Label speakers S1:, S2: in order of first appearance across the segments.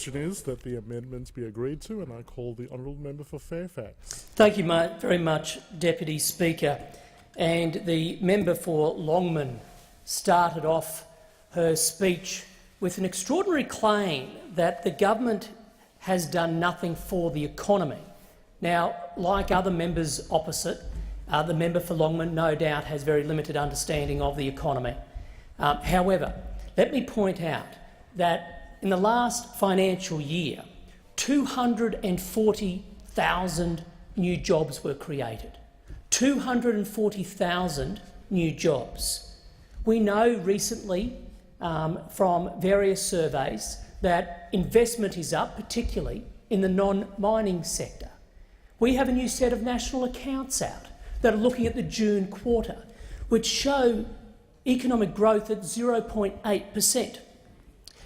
S1: question is that the amendments be agreed to, and I call the honourable member for Fairfax.
S2: Thank you very much, Deputy Speaker. And the member for Longman started off her speech with an extraordinary claim that the government has done nothing for the economy. Now, like other members opposite, the member for Longman no doubt has very limited understanding of the economy. However, let me point out that in the last financial year, 240,000 new jobs were created. 240,000 new jobs. We know recently from various surveys that investment is up, particularly in the non-mining sector. We have a new set of national accounts out that are looking at the June quarter, which show economic growth at 0.8%,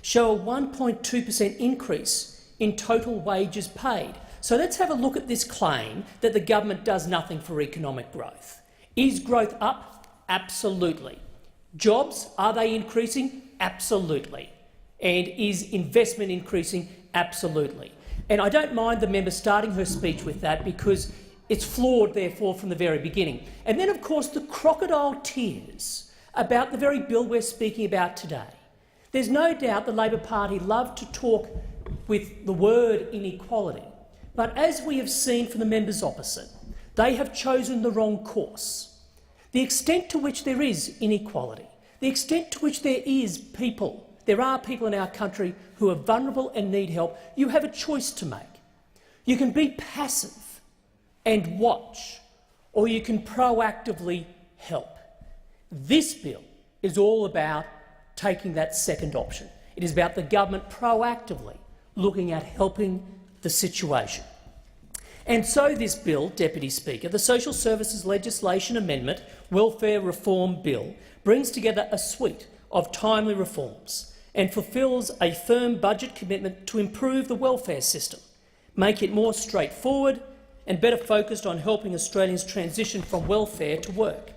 S2: show a 1.2% increase in total wages paid. So let's have a look at this claim that the government does nothing for economic growth. Is growth up? Absolutely. Jobs, are they increasing? Absolutely. And is investment increasing? Absolutely. And I don't mind the member starting her speech with that because it's flawed, therefore, from the very beginning. And then, of course, the crocodile tears about the very bill we're speaking about today. There's no doubt the Labor Party love to talk with the word inequality, but as we have seen from the members opposite, they have chosen the wrong course. The extent to which there is inequality, the extent to which there are people in our country who are vulnerable and need help, you have a choice to make. You can be passive and watch, or you can proactively help. This bill is all about taking that second option. It is about the government proactively looking at helping the situation. And so this bill, Deputy Speaker, the Social Services Legislation Amendment Welfare Reform Bill, brings together a suite of timely reforms and fulfils a firm budget commitment to improve the welfare system, make it more straightforward and better focused on helping Australians transition from welfare to work.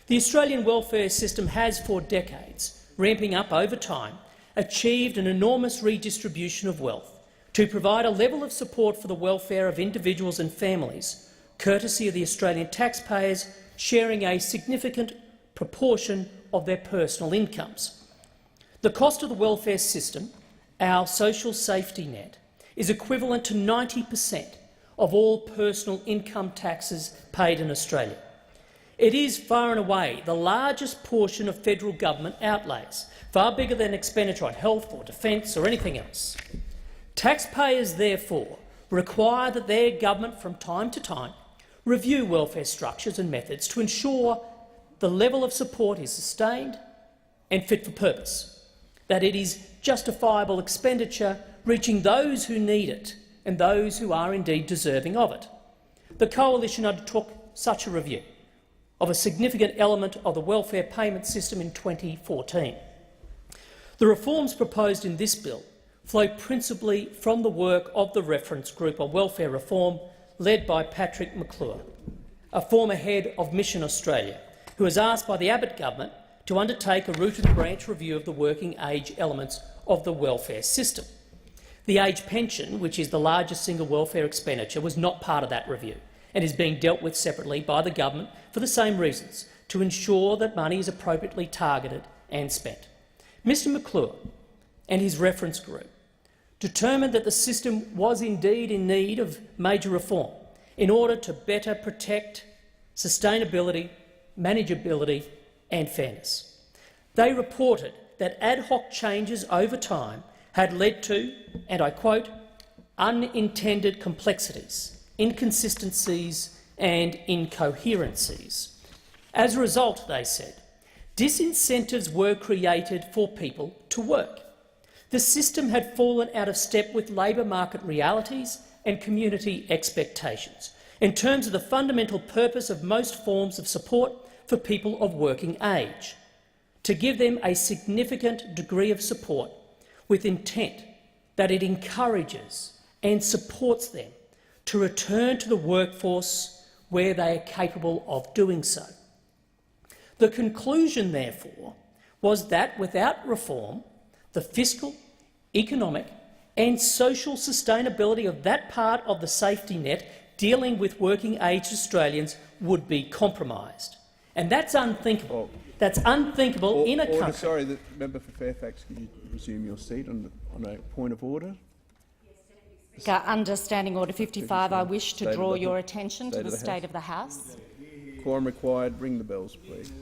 S2: The Australian welfare system has, for decades, ramping up over time, achieved an enormous redistribution of wealth to provide a level of support for the welfare of individuals and families, courtesy of the Australian taxpayers sharing a significant proportion of their personal incomes. The cost of the welfare system, our social safety net, is equivalent to 90% of all personal income taxes paid in Australia. It is far and away the largest portion of federal government outlays, far bigger than expenditure on health or defence or anything else. Taxpayers, therefore, require that their government from time to time review welfare structures and methods to ensure the level of support is sustained and fit for purpose, that it is justifiable expenditure reaching those who need it and those who are indeed deserving of it. The Coalition undertook such a review of a significant element of the welfare payment system in 2014. The reforms proposed in this bill flow principally from the work of the Reference Group on Welfare Reform, led by Patrick McClure, a former head of Mission Australia, who was asked by the Abbott government to undertake a root-and-branch review of the working age elements of the welfare system. The age pension, which is the largest single welfare expenditure, was not part of that review and is being dealt with separately by the government for the same reasons, to ensure that money is appropriately targeted and spent. Mr McClure and his reference group determined that the system was indeed in need of major reform in order to better protect sustainability, manageability and fairness. They reported that ad hoc changes over time had led to, and I quote, unintended complexities, inconsistencies and incoherencies. As a result, they said, disincentives were created for people to work. The system had fallen out of step with labour market realities and community expectations in terms of the fundamental purpose of most forms of support for people of working age, to give them a significant degree of support with intent that it encourages and supports them to return to the workforce where they are capable of doing so. The conclusion, therefore, was that without reform, the fiscal, economic and social sustainability of that part of the safety net dealing with working-age Australians would be compromised. And that's unthinkable. That's unthinkable in a country—
S3: Sorry, the member for Fairfax, can you resume your seat on a point of order?
S4: Understanding Order 55, I wish to draw your attention to the state of the House.
S3: Quorum required. Ring the bells, please.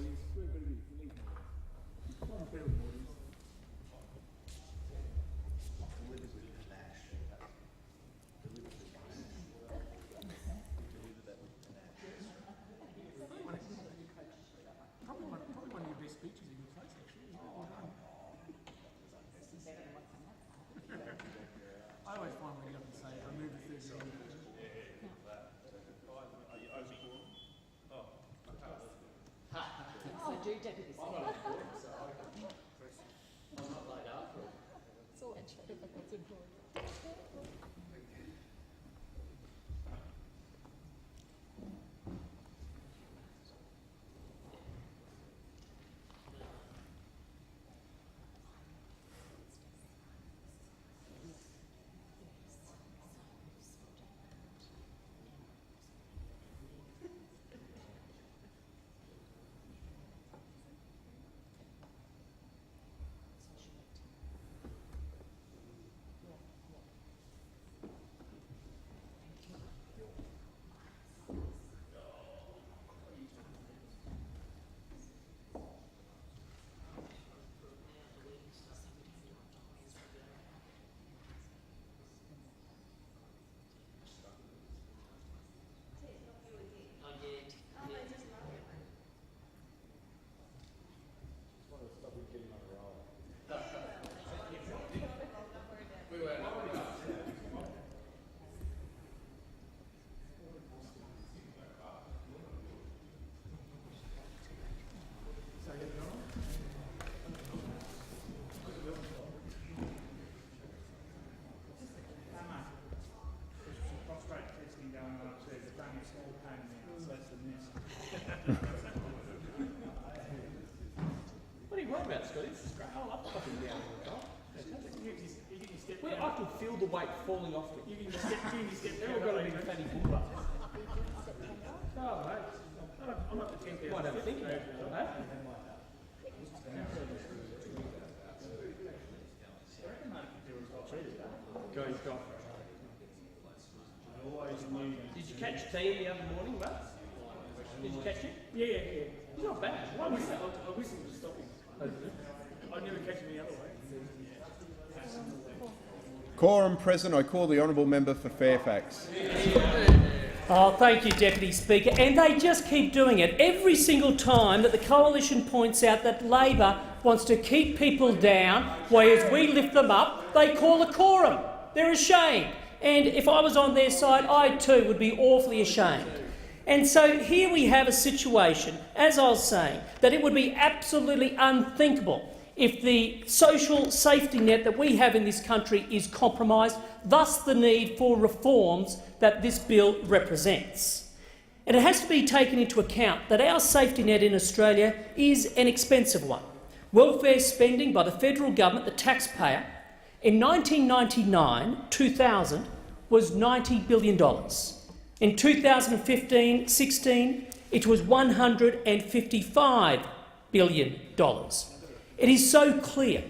S5: What are you worried about, Scotty? This is great. I love popping down all the time. Well, I can feel the weight falling off me. You can just get they've all got a big fatty bull up. Oh, mate. I'm not the 10th. Might have a think about it, eh? Go, he's gone. Did you catch tea the other morning, mate? Did you catch it? Yeah. He's not bad. I whistled to stop him. I'd never catch him the other way.
S3: Quorum present. I call the honourable member for Fairfax.
S2: Oh, thank you, Deputy Speaker. And they just keep doing it. Every single time that the Coalition points out that Labor wants to keep people down, whereas we lift them up, they call a quorum. They're ashamed. And if I was on their side, I too would be awfully ashamed. And so here we have a situation, as I was saying, that it would be absolutely unthinkable if the social safety net that we have in this country is compromised, thus the need for reforms that this bill represents. And it has to be taken into account that our safety net in Australia is an expensive one. Welfare spending by the federal government, the taxpayer, in 1999-2000 was $90 billion. In 2015-16, it was $155 billion. It is so clear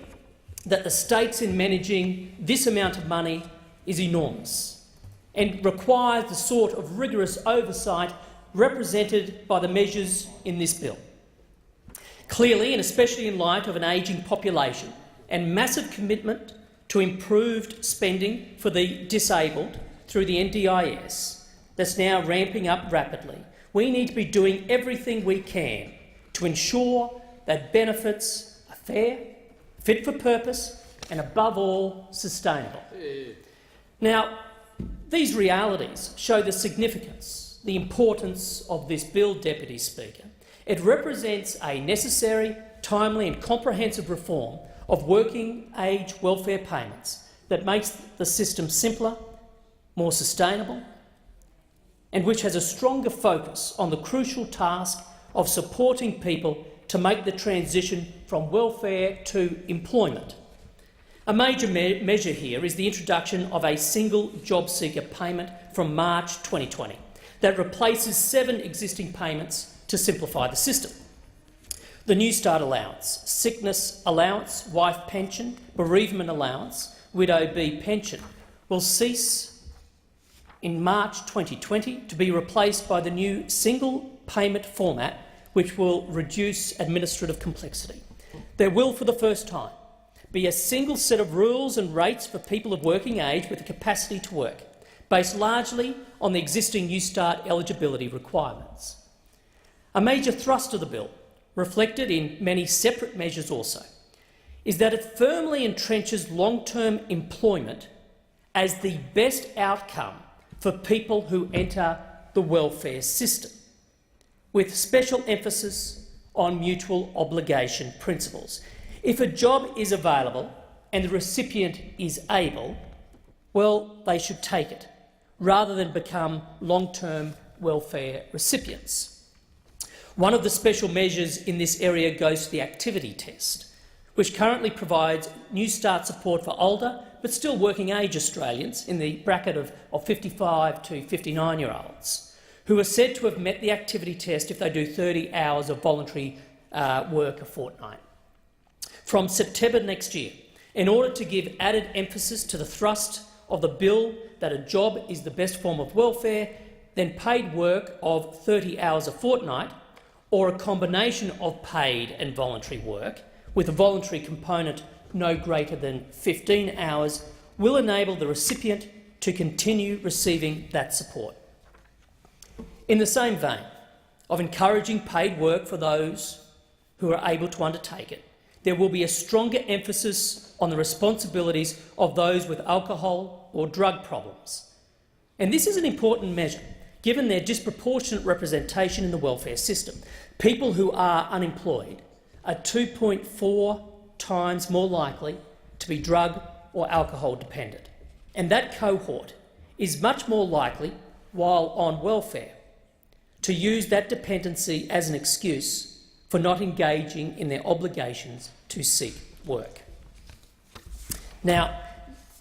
S2: that the stakes in managing this amount of money is enormous and requires the sort of rigorous oversight represented by the measures in this bill. Clearly, and especially in light of an ageing population and massive commitment to improved spending for the disabled through the NDIS that's now ramping up rapidly, we need to be doing everything we can to ensure that benefits are fair, fit for purpose and, above all, sustainable. Now, these realities show the significance, the importance of this bill, Deputy Speaker. It represents a necessary, timely and comprehensive reform of working-age welfare payments that makes the system simpler, more sustainable, and which has a stronger focus on the crucial task of supporting people to make the transition from welfare to employment. A major measure here is the introduction of a single job seeker payment from March 2020 that replaces 7 existing payments to simplify the system. The New Start allowance, sickness allowance, wife pension, bereavement allowance, widow B pension will cease in March 2020 to be replaced by the new single payment format, which will reduce administrative complexity. There will, for the first time, be a single set of rules and rates for people of working age with the capacity to work, based largely on the existing New Start eligibility requirements. A major thrust of the bill, reflected in many separate measures also, is that it firmly entrenches long-term employment as the best outcome for people who enter the welfare system, with special emphasis on mutual obligation principles. If a job is available and the recipient is able, well, they should take it, rather than become long-term welfare recipients. One of the special measures in this area goes to the activity test, which currently provides New Start support for older but still working-age Australians in the bracket of 55 to 59-year-olds, who are said to have met the activity test if they do 30 hours of voluntary work a fortnight. From September next year, in order to give added emphasis to the thrust of the bill that a job is the best form of welfare, then paid work of 30 hours a fortnight, or a combination of paid and voluntary work, with a voluntary component no greater than 15 hours, will enable the recipient to continue receiving that support. In the same vein of encouraging paid work for those who are able to undertake it, there will be a stronger emphasis on the responsibilities of those with alcohol or drug problems. And this is an important measure, given their disproportionate representation in the welfare system. People who are unemployed are 2.4 times more likely to be drug or alcohol dependent. And that cohort is much more likely, while on welfare, to use that dependency as an excuse for not engaging in their obligations to seek work. Now,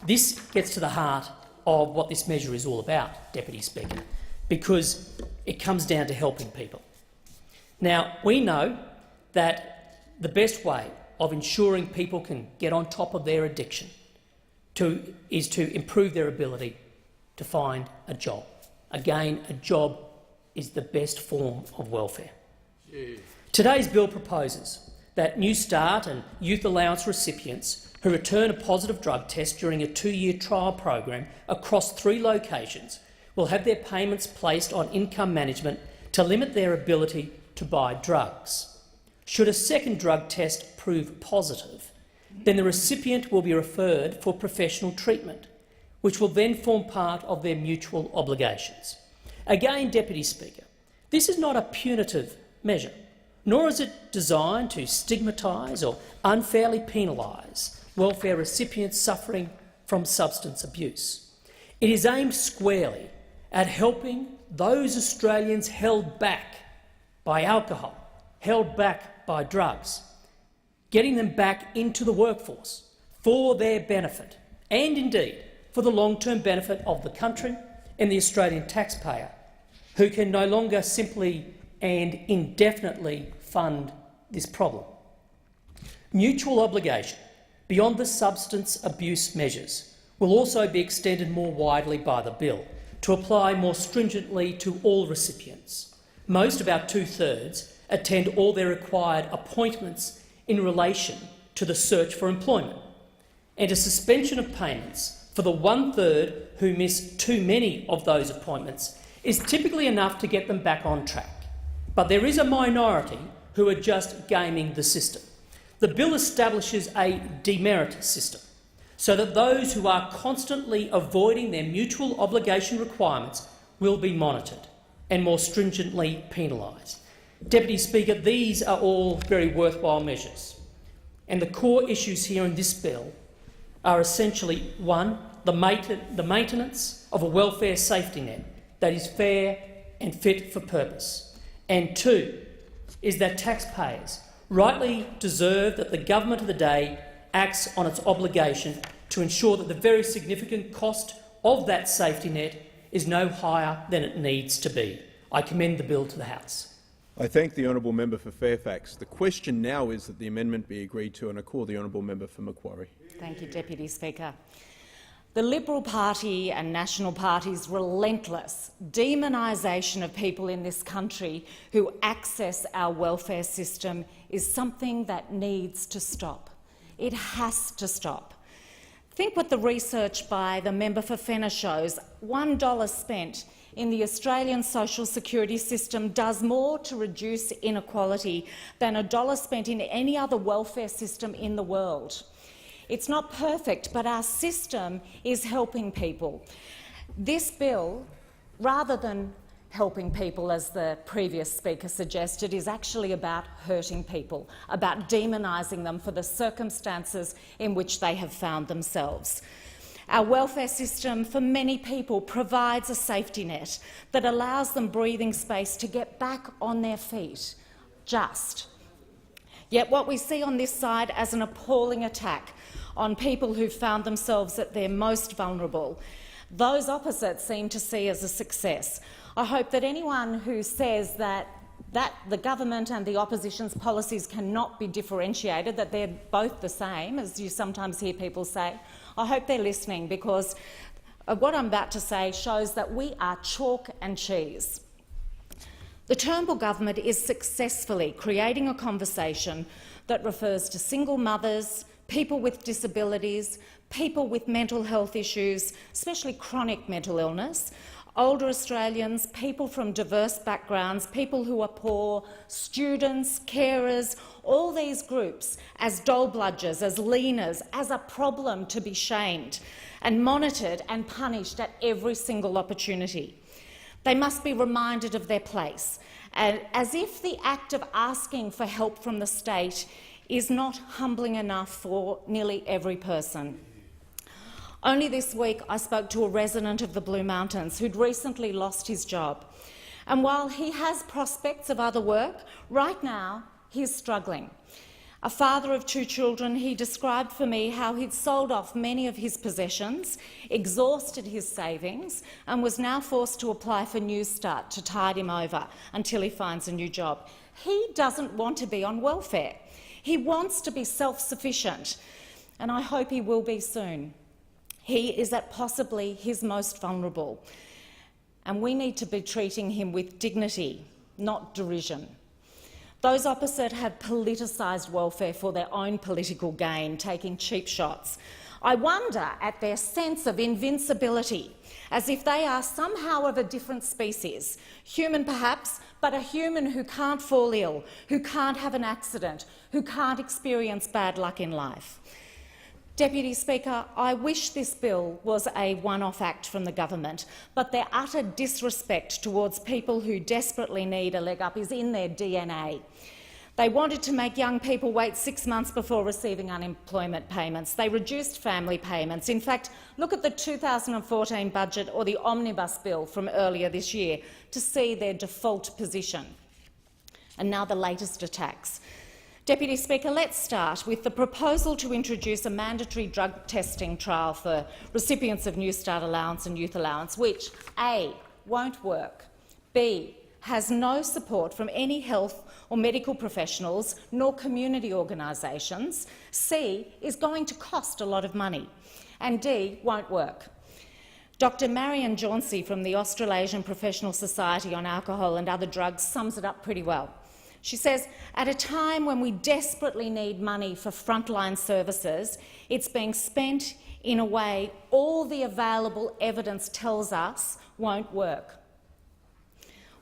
S2: this gets to the heart of what this measure is all about, Deputy Speaker, because it comes down to helping people. Now, we know that the best way of ensuring people can get on top of their addiction is to improve their ability to find a job. Again, a job is the best form of welfare. Yeah. Today's bill proposes that New Start and Youth Allowance recipients who return a positive drug test during a 2-year trial program across 3 locations will have their payments placed on income management to limit their ability to buy drugs. Should a second drug test prove positive, then the recipient will be referred for professional treatment, which will then form part of their mutual obligations. Again, Deputy Speaker, this is not a punitive measure, nor is it designed to stigmatise or unfairly penalise welfare recipients suffering from substance abuse. It is aimed squarely at helping those Australians held back by alcohol, held back by drugs, getting them back into the workforce for their benefit and indeed for the long-term benefit of the country and the Australian taxpayer, who can no longer simply and indefinitely fund this problem. Mutual obligation beyond the substance abuse measures will also be extended more widely by the bill to apply more stringently to all recipients. Most, about 2/3, attend all their required appointments in relation to the search for employment, and a suspension of payments for the 1/3 who miss too many of those appointments is typically enough to get them back on track. But there is a minority who are just gaming the system. The bill establishes a demerit system so that those who are constantly avoiding their mutual obligation requirements will be monitored and more stringently penalised. Deputy Speaker, these are all very worthwhile measures, and the core issues here in this bill are essentially, 1, the maintenance of a welfare safety net that is fair and fit for purpose, and 2 is that taxpayers rightly deserve that the government of the day acts on its obligation to ensure that the very significant cost of that safety net is no higher than it needs to be. I commend the bill to the House.
S3: I thank the honourable member for Fairfax. The question now is that the amendment be agreed to, and I call the honourable member for Macquarie.
S4: Thank you, Deputy Speaker. The Liberal Party and National Party's relentless demonisation of people in this country who access our welfare system is something that needs to stop. It has to stop. Think what the research by the member for Fenner shows. $1 spent in the Australian social security system does more to reduce inequality than $1 spent in any other welfare system in the world. It's not perfect, but our system is helping people. This bill, rather than helping people, as the previous speaker suggested, is actually about hurting people, about demonising them for the circumstances in which they have found themselves. Our welfare system, for many people, provides a safety net that allows them breathing space to get back on their feet. Yet what we see on this side as an appalling attack on people who found themselves at their most vulnerable, those opposite seem to see as a success. I hope that anyone who says that the government and the opposition's policies cannot be differentiated, that they're both the same, as you sometimes hear people say, I hope they're listening, because what I'm about to say shows that we are chalk and cheese. The Turnbull government is successfully creating a conversation that refers to single mothers, people with disabilities, people with mental health issues, especially chronic mental illness, older Australians, people from diverse backgrounds, people who are poor, students, carers, all these groups as dole bludgers, as leaners, as a problem to be shamed and monitored and punished at every single opportunity. They must be reminded of their place, as if the act of asking for help from the state is not humbling enough for nearly every person. Only this week I spoke to a resident of the Blue Mountains who'd recently lost his job. And while he has prospects of other work, right now he's struggling. A father of 2 children, he described for me how he'd sold off many of his possessions, exhausted his savings, and was now forced to apply for Newstart to tide him over until he finds a new job. He doesn't want to be on welfare. He wants to be self-sufficient, and I hope he will be soon. He is at possibly his most vulnerable, and we need to be treating him with dignity, not derision. Those opposite have politicised welfare for their own political gain, taking cheap shots. I wonder at their sense of invincibility, as if they are somehow of a different species, human perhaps, but a human who can't fall ill, who can't have an accident, who can't experience bad luck in life. Deputy Speaker, I wish this bill was a one-off act from the government, but their utter disrespect towards people who desperately need a leg up is in their DNA. They wanted to make young people wait 6 months before receiving unemployment payments. They reduced family payments. In fact, look at the 2014 budget or the omnibus bill from earlier this year to see their default position. And now the latest attacks. Deputy Speaker, let's start with the proposal to introduce a mandatory drug testing trial for recipients of Newstart allowance and youth allowance, which A, won't work, B, has no support from any health or medical professionals nor community organisations, C, is going to cost a lot of money, and D, won't work. Dr Marion Jauncey from the Australasian Professional Society on Alcohol and Other Drugs sums it up pretty well. She says, at a time when we desperately need money for frontline services, it's being spent in a way all the available evidence tells us won't work.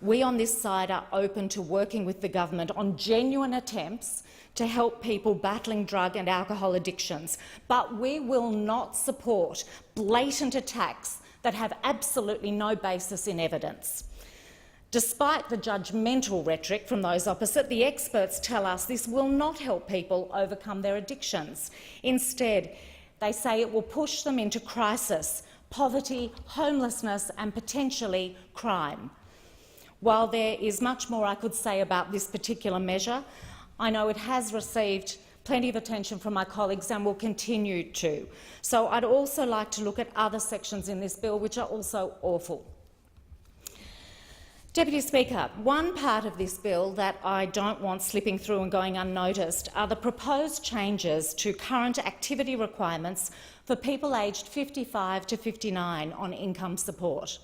S4: We on this side are open to working with the government on genuine attempts to help people battling drug and alcohol addictions, but we will not support blatant attacks that have absolutely no basis in evidence. Despite the judgmental rhetoric from those opposite, the experts tell us this will not help people overcome their addictions. Instead, they say it will push them into crisis, poverty, homelessness and potentially crime. While there is much more I could say about this particular measure, I know it has received plenty of attention from my colleagues and will continue to. So I'd also like to look at other sections in this bill which are also awful. Deputy Speaker, one part of this bill that I don't want slipping through and going unnoticed are the proposed changes to current activity requirements for people aged 55 to 59 on income support.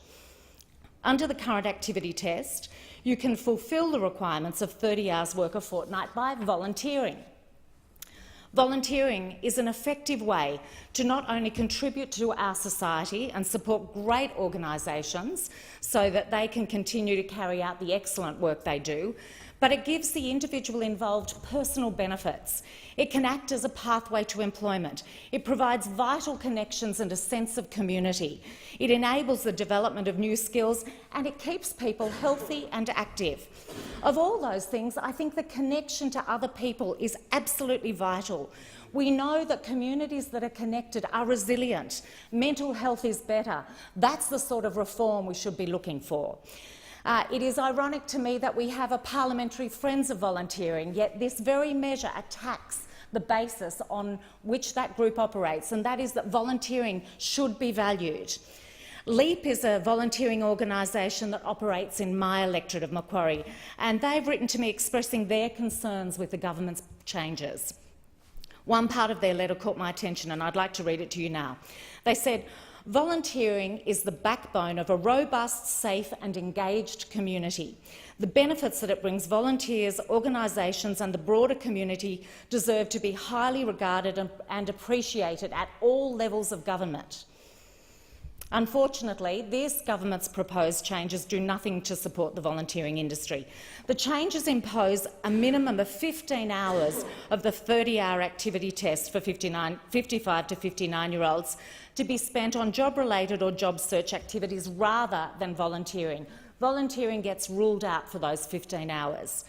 S4: Under the current activity test, you can fulfil the requirements of 30 hours work a fortnight by volunteering. Volunteering is an effective way to not only contribute to our society and support great organisations so that they can continue to carry out the excellent work they do, but it gives the individual involved personal benefits. It can act as a pathway to employment. It provides vital connections and a sense of community. It enables the development of new skills and it keeps people healthy and active. Of all those things, I think the connection to other people is absolutely vital. We know that communities that are connected are resilient. Mental health is better. That's the sort of reform we should be looking for. It is ironic to me that we have a parliamentary Friends of Volunteering, yet this very measure attacks the basis on which that group operates, and that is that volunteering should be valued. LEAP is a volunteering organisation that operates in my electorate of Macquarie, and they've written to me expressing their concerns with the government's changes. One part of their letter caught my attention, and I'd like to read it to you now. They said, "Volunteering is the backbone of a robust, safe and engaged community. The benefits that it brings volunteers, organisations and the broader community deserve to be highly regarded and appreciated at all levels of government." Unfortunately, this government's proposed changes do nothing to support the volunteering industry. The changes impose a minimum of 15 hours of the 30-hour activity test for 55 to 59-year-olds to be spent on job-related or job search activities rather than volunteering. Volunteering gets ruled out for those 15 hours.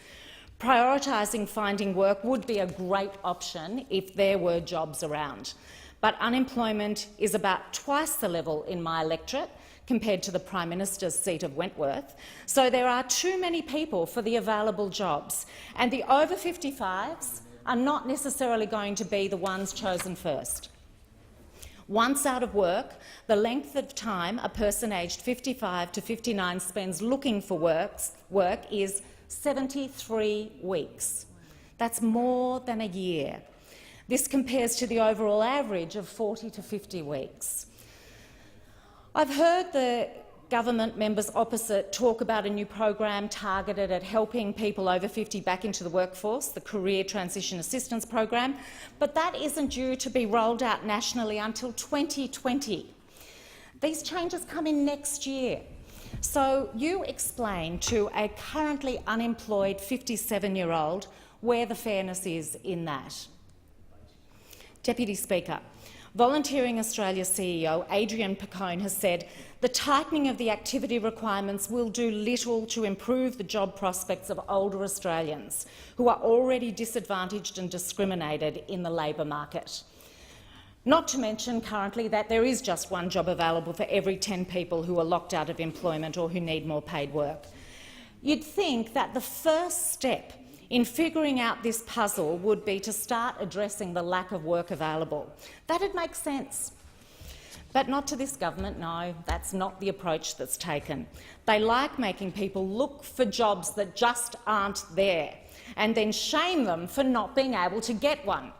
S4: Prioritising finding work would be a great option if there were jobs around. But unemployment is about twice the level in my electorate compared to the Prime Minister's seat of Wentworth, so there are too many people for the available jobs, and the over 55s are not necessarily going to be the ones chosen first. Once out of work, the length of time a person aged 55 to 59 spends looking for work is 73 weeks. That's more than a year. This compares to the overall average of 40 to 50 weeks. I've heard the government members opposite talk about a new program targeted at helping people over 50 back into the workforce, the Career Transition Assistance Program, but that isn't due to be rolled out nationally until 2020. These changes come in next year. So you explain to a currently unemployed 57-year-old where the fairness is in that. Deputy Speaker, Volunteering Australia CEO Adrian Picone has said the tightening of the activity requirements will do little to improve the job prospects of older Australians who are already disadvantaged and discriminated in the labour market. Not to mention currently that there is just one job available for every 10 people who are locked out of employment or who need more paid work. You'd think that the first step in figuring out this puzzle would be to start addressing the lack of work available. That'd make sense. But not to this government, no, that's not the approach that's taken. They like making people look for jobs that just aren't there and then shame them for not being able to get one.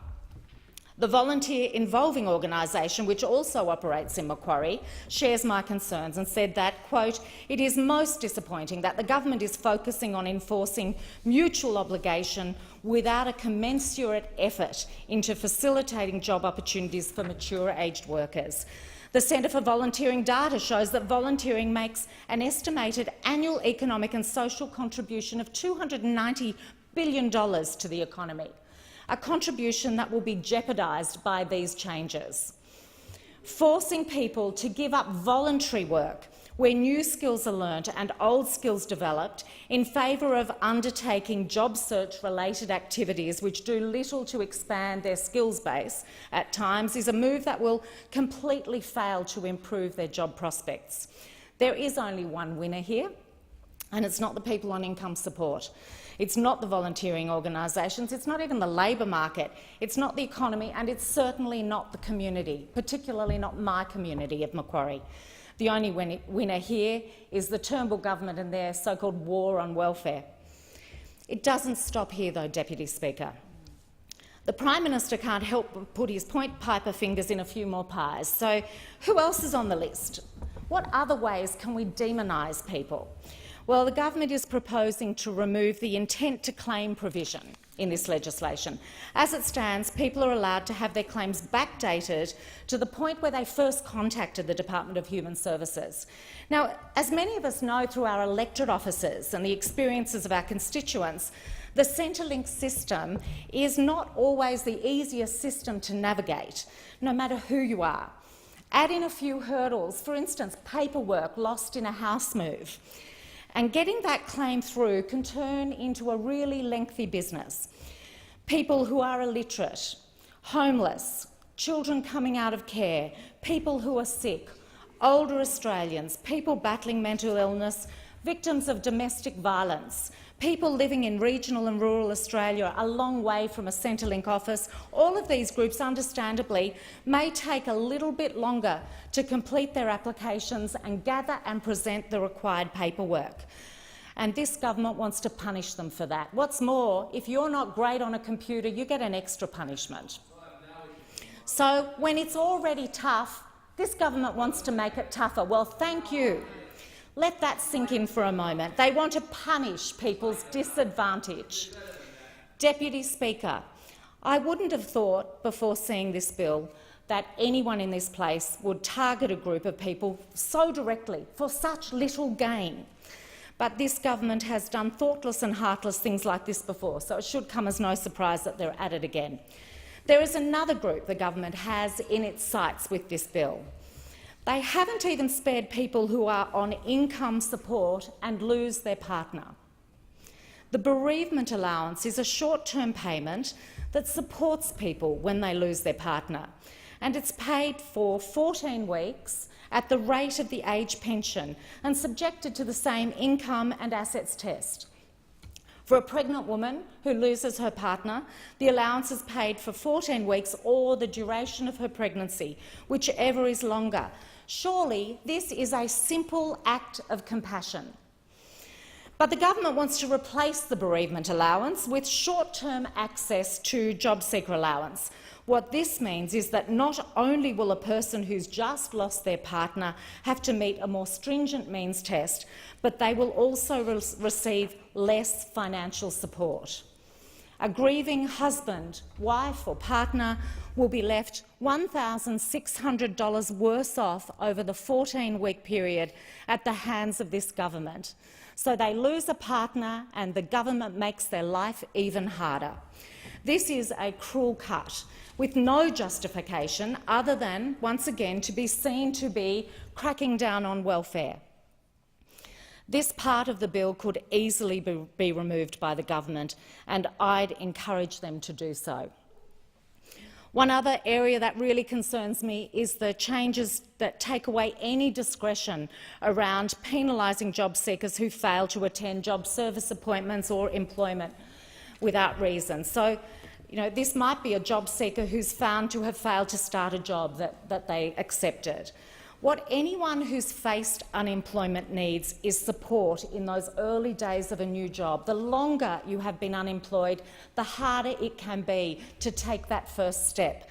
S4: The Volunteer Involving organisation, which also operates in Macquarie, shares my concerns and said that, quote, "It is most disappointing that the government is focusing on enforcing mutual obligation without a commensurate effort into facilitating job opportunities for mature-aged workers. The Centre for Volunteering data shows that volunteering makes an estimated annual economic and social contribution of $290 billion to the economy, a contribution that will be jeopardised by these changes. Forcing people to give up voluntary work where new skills are learnt and old skills developed in favour of undertaking job search-related activities which do little to expand their skills base at times is a move that will completely fail to improve their job prospects. There is only one winner here. And it's not the people on income support. It's not the volunteering organisations. It's not even the labour market. It's not the economy, and it's certainly not the community, particularly not my community of Macquarie. The only winner here is the Turnbull government and their so-called war on welfare. It doesn't stop here, though, Deputy Speaker. The Prime Minister can't help but put his point piper fingers in a few more pies. So who else is on the list? What other ways can we demonise people? Well, the government is proposing to remove the intent to claim provision in this legislation. As it stands, people are allowed to have their claims backdated to the point where they first contacted the Department of Human Services. Now, as many of us know through our electorate offices and the experiences of our constituents, the Centrelink system is not always the easiest system to navigate, no matter who you are. Add in a few hurdles, for instance, paperwork lost in a house move. And getting that claim through can turn into a really lengthy business. People who are illiterate, homeless, children coming out of care, people who are sick, older Australians, people battling mental illness, victims of domestic violence, people living in regional and rural Australia a long way from a Centrelink office, all of these groups, understandably, may take a little bit longer to complete their applications and gather and present the required paperwork. And this government wants to punish them for that. What's more, if you're not great on a computer, you get an extra punishment. So when it's already tough, this government wants to make it tougher. Well, thank you. Let that sink in for a moment. They want to punish people's disadvantage. Deputy Speaker, I wouldn't have thought before seeing this bill that anyone in this place would target a group of people so directly for such little gain. But this government has done thoughtless and heartless things like this before, so it should come as no surprise that they're at it again. There is another group the government has in its sights with this bill. They haven't even spared people who are on income support and lose their partner. The bereavement allowance is a short-term payment that supports people when they lose their partner, and it's paid for 14 weeks at the rate of the age pension and subjected to the same income and assets test. For a pregnant woman who loses her partner, the allowance is paid for 14 weeks or the duration of her pregnancy, whichever is longer. Surely this is a simple act of compassion. But the government wants to replace the bereavement allowance with short-term access to job seeker allowance. What this means is that not only will a person who's just lost their partner have to meet a more stringent means test, but they will also receive less financial support. A grieving husband, wife or partner will be left $1,600 worse off over the 14-week period at the hands of this government. So they lose a partner and the government makes their life even harder. This is a cruel cut with no justification other than, once again, to be seen to be cracking down on welfare. This part of the bill could easily be removed by the government, and I'd encourage them to do so. One other area that really concerns me is the changes that take away any discretion around penalising job seekers who fail to attend job service appointments or employment without reason. So, this might be a job seeker who's found to have failed to start a job that they accepted. What anyone who's faced unemployment needs is support in those early days of a new job. The longer you have been unemployed, the harder it can be to take that first step.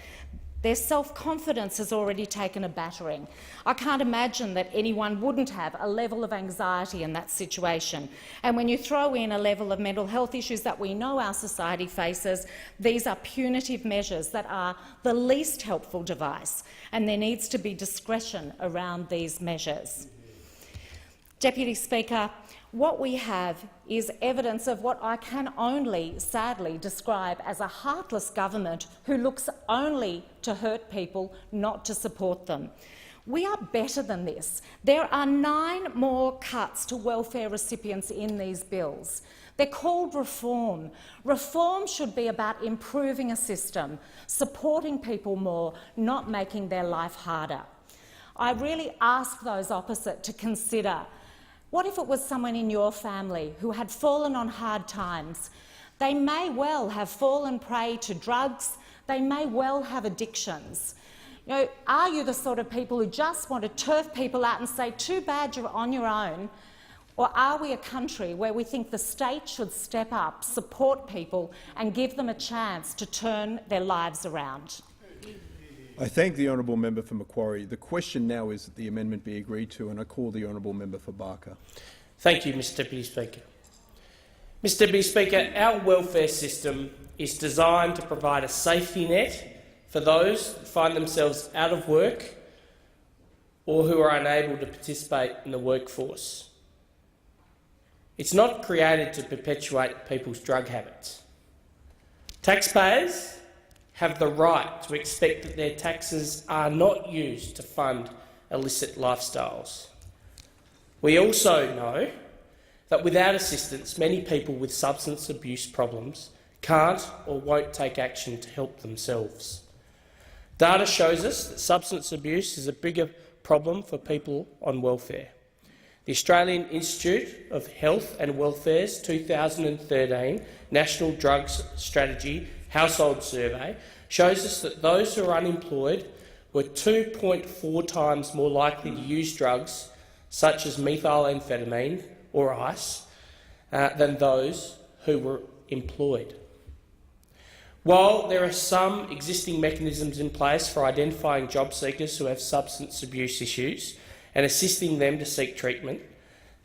S4: Their self-confidence has already taken a battering. I can't imagine that anyone wouldn't have a level of anxiety in that situation. And when you throw in a level of mental health issues that we know our society faces, these are punitive measures that are the least helpful device, and there needs to be discretion around these measures. Deputy Speaker, what we have is evidence of what I can only sadly describe as a heartless government who looks only to hurt people, not to support them. We are better than this. There are 9 more cuts to welfare recipients in these bills. They're called reform. Reform should be about improving a system, supporting people more, not making their life harder. I really ask those opposite to consider What if it was someone in your family who had fallen on hard times? They may well have fallen prey to drugs. They may well have addictions. You know, are you the sort of people who just want to turf people out and say, too bad you're on your own? Or are we a country where we think the state should step up, support people and give them a chance to turn their lives around?
S3: I thank the honourable member for Macquarie. The question now is that the amendment be agreed to, and I call the honourable member for Barker.
S6: Thank you, Mr Deputy Speaker. Mr Deputy Speaker, our welfare system is designed to provide a safety net for those who find themselves out of work or who are unable to participate in the workforce. It's not created to perpetuate people's drug habits. Taxpayers have the right to expect that their taxes are not used to fund illicit lifestyles. We also know that without assistance, many people with substance abuse problems can't or won't take action to help themselves. Data shows us that substance abuse is a bigger problem for people on welfare. The Australian Institute of Health and Welfare's 2013 National Drugs Strategy Household Survey shows us that those who are unemployed were 2.4 times more likely to use drugs such as methamphetamine or ice than those who were employed. While there are some existing mechanisms in place for identifying job seekers who have substance abuse issues and assisting them to seek treatment,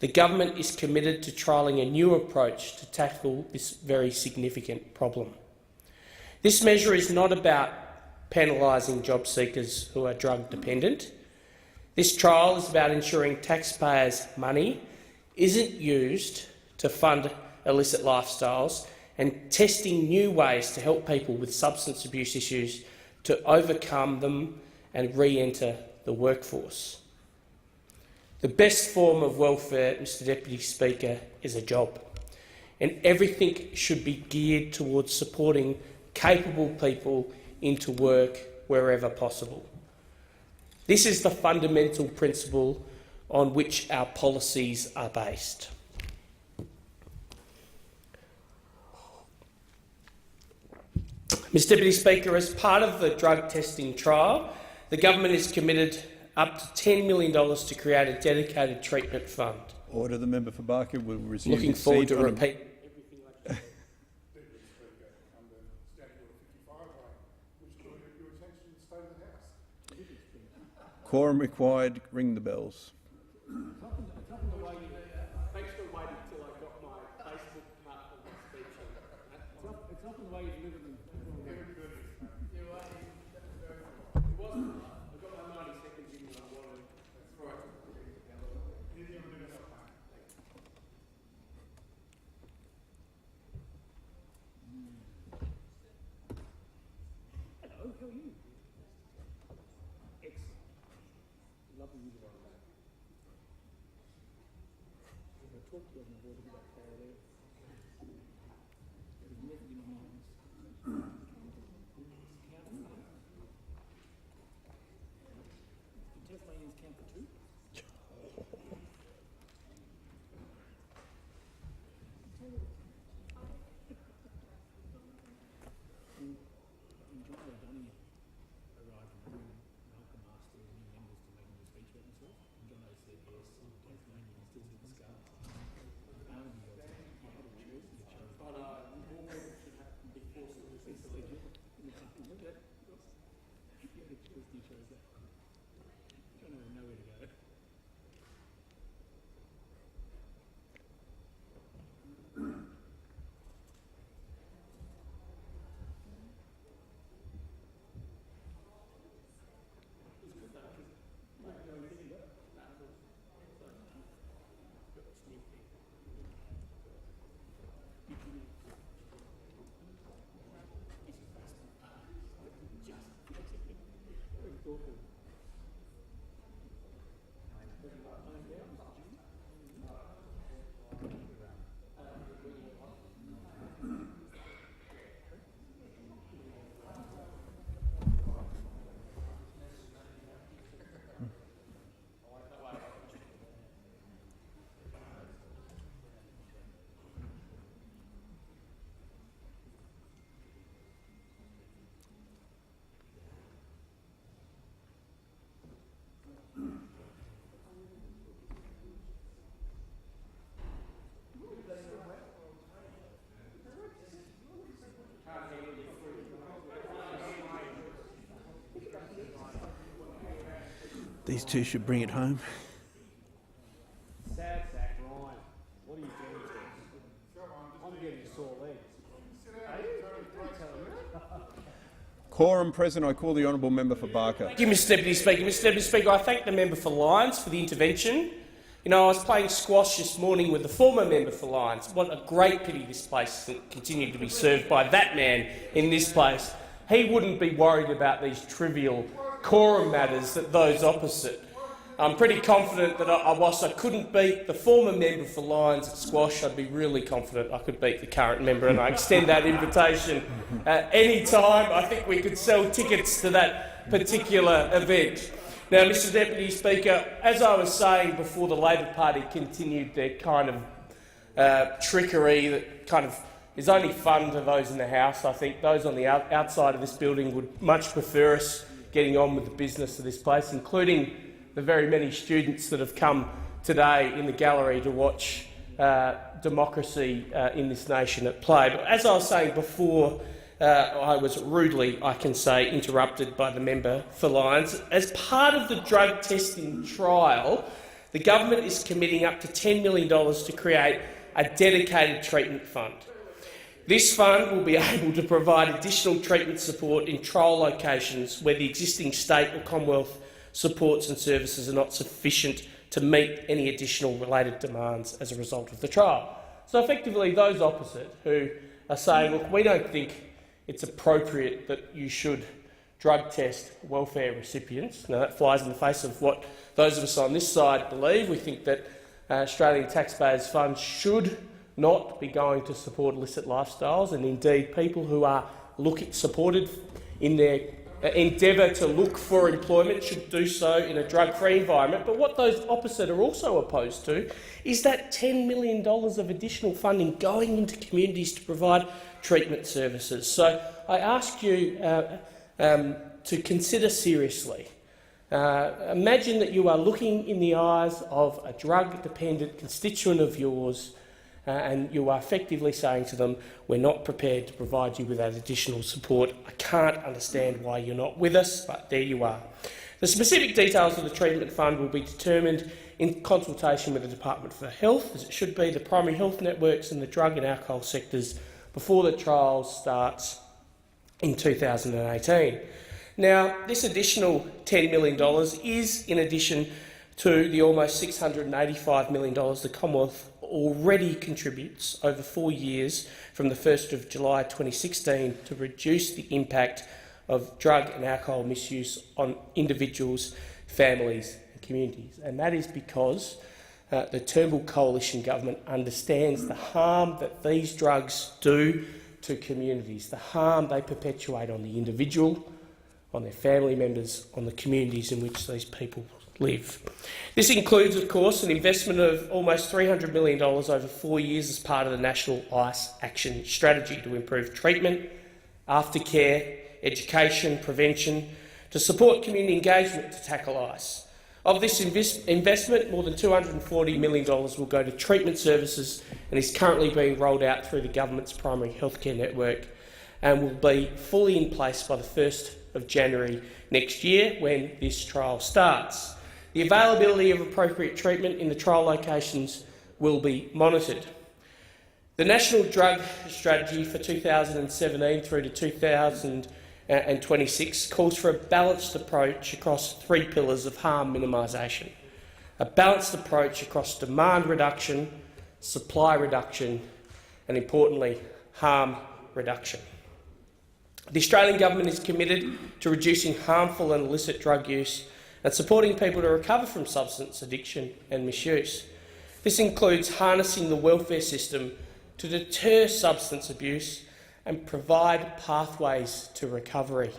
S6: the government is committed to trialling a new approach to tackle this very significant problem. This measure is not about penalising job seekers who are drug dependent. This trial is about ensuring taxpayers' money isn't used to fund illicit lifestyles and testing new ways to help people with substance abuse issues to overcome them and re-enter the workforce. The best form of welfare, Mr Deputy Speaker, is a job, and everything should be geared towards supporting capable people into work wherever possible. This is the fundamental principle on which our policies are based. Mr Deputy Speaker, as part of the drug testing trial, the government is committed up to $10 million to create a dedicated treatment fund.
S3: Order. The member for Barker will resume.
S6: Looking forward to repeat.
S3: Quorum required. Ring the bells.
S5: Thanks for waiting till I got my Facebook part of my speech. It's often the way you deliver them. It wasn't. I got my 90 seconds in when I wanted. Right. Hello, how are you? Excellent. Love the music on that. I talked to you on the board about power there. It was never in my mind. The Tasmanians count for two? Awful.
S3: These two should bring it home.
S5: Sad sack, Ryan. What are you doing to us? I'm getting sore legs. Are you? What are you telling me?
S3: Quorum present. I call the honourable member for Barker.
S6: Thank you, Mr Deputy Speaker. Mr Deputy Speaker, I thank the member for Lyons for the intervention. You know, I was playing squash this morning with the former member for Lyons. What a great pity this place doesn't continue to be served by that man in this place. He wouldn't be worried about these trivial quorum matters that those opposite. I'm pretty confident that whilst I couldn't beat the former member for Lyons at squash, I'd be really confident I could beat the current member, and I extend that invitation at any time. I think we could sell tickets to that particular event. Now, Mr Deputy Speaker, as I was saying before, the Labor Party continued their kind of trickery that kind of is only fun to those in the House. I think those on the outside of this building would much prefer us getting on with the business of this place, including the very many students that have come today in the gallery to watch democracy in this nation at play. But as I was saying before, I was rudely, I can say, interrupted by the member for Lyons. As part of the drug testing trial, the government is committing up to $10 million to create a dedicated treatment fund. This fund will be able to provide additional treatment support in trial locations where the existing state or Commonwealth supports and services are not sufficient to meet any additional related demands as a result of the trial. So effectively, those opposite who are saying, look, we don't think it's appropriate that you should drug test welfare recipients. Now, that flies in the face of what those of us on this side believe. We think that Australian taxpayers' funds should not be going to support illicit lifestyles, and indeed people who are supported in their endeavour to look for employment should do so in a drug-free environment. But what those opposite are also opposed to is that $10 million of additional funding going into communities to provide treatment services. So I ask you to consider seriously. Imagine that you are looking in the eyes of a drug-dependent constituent of yours and you are effectively saying to them, we're not prepared to provide you with that additional support. I can't understand why you're not with us, but there you are. The specific details of the treatment fund will be determined in consultation with the Department for Health, as it should be, the primary health networks and the drug and alcohol sectors before the trial starts in 2018. Now, this additional $10 million is in addition to the almost $685 million the Commonwealth already contributes over 4 years from the 1st of July 2016 to reduce the impact of drug and alcohol misuse on individuals, families and communities. And that is because the Turnbull Coalition government understands the harm that these drugs do to communities, the harm they perpetuate on the individual, on their family members, on the communities in which these people live. This includes, of course, an investment of almost $300 million over 4 years as part of the National ICE Action Strategy to improve treatment, aftercare, education, prevention, to support community engagement to tackle ICE. Of this investment, more than $240 million will go to treatment services and is currently being rolled out through the government's primary healthcare network and will be fully in place by the 1st of January next year when this trial starts. The availability of appropriate treatment in the trial locations will be monitored. The National Drug Strategy for 2017 through to 2026 calls for a balanced approach across 3 pillars of harm minimisation. A balanced approach across demand reduction, supply reduction and, importantly, harm reduction. The Australian Government is committed to reducing harmful and illicit drug use and supporting people to recover from substance addiction and misuse. This includes harnessing the welfare system to deter substance abuse and provide pathways to recovery.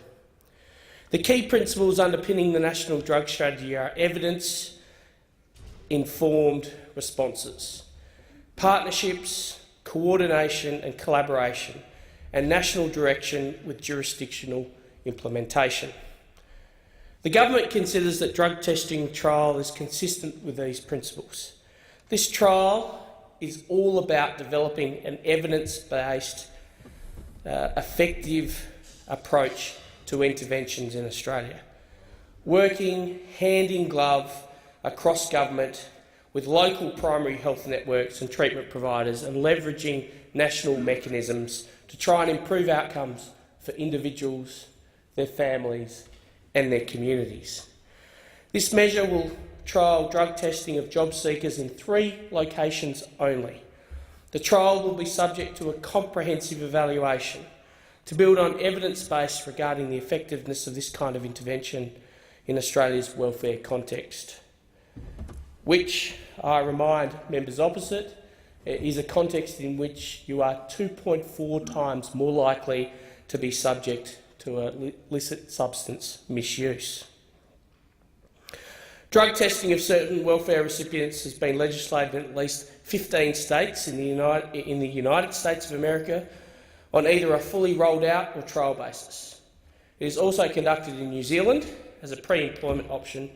S6: The key principles underpinning the National Drug Strategy are evidence-informed responses, partnerships, coordination and collaboration, and national direction with jurisdictional implementation. The government considers that drug testing trial is consistent with these principles. This trial is all about developing an evidence-based, effective approach to interventions in Australia. working hand in glove across government with local primary health networks and treatment providers and leveraging national mechanisms to try and improve outcomes for individuals, their families and their communities. This measure will trial drug testing of job seekers in 3 locations only. The trial will be subject to a comprehensive evaluation to build on evidence base regarding the effectiveness of this kind of intervention in Australia's welfare context, which, I remind members opposite, is a context in which you are 2.4 times more likely to be subject to illicit substance misuse. Drug testing of certain welfare recipients has been legislated in at least 15 states in the United States of America on either a fully rolled out or trial basis. It is also conducted in New Zealand as a pre-employment option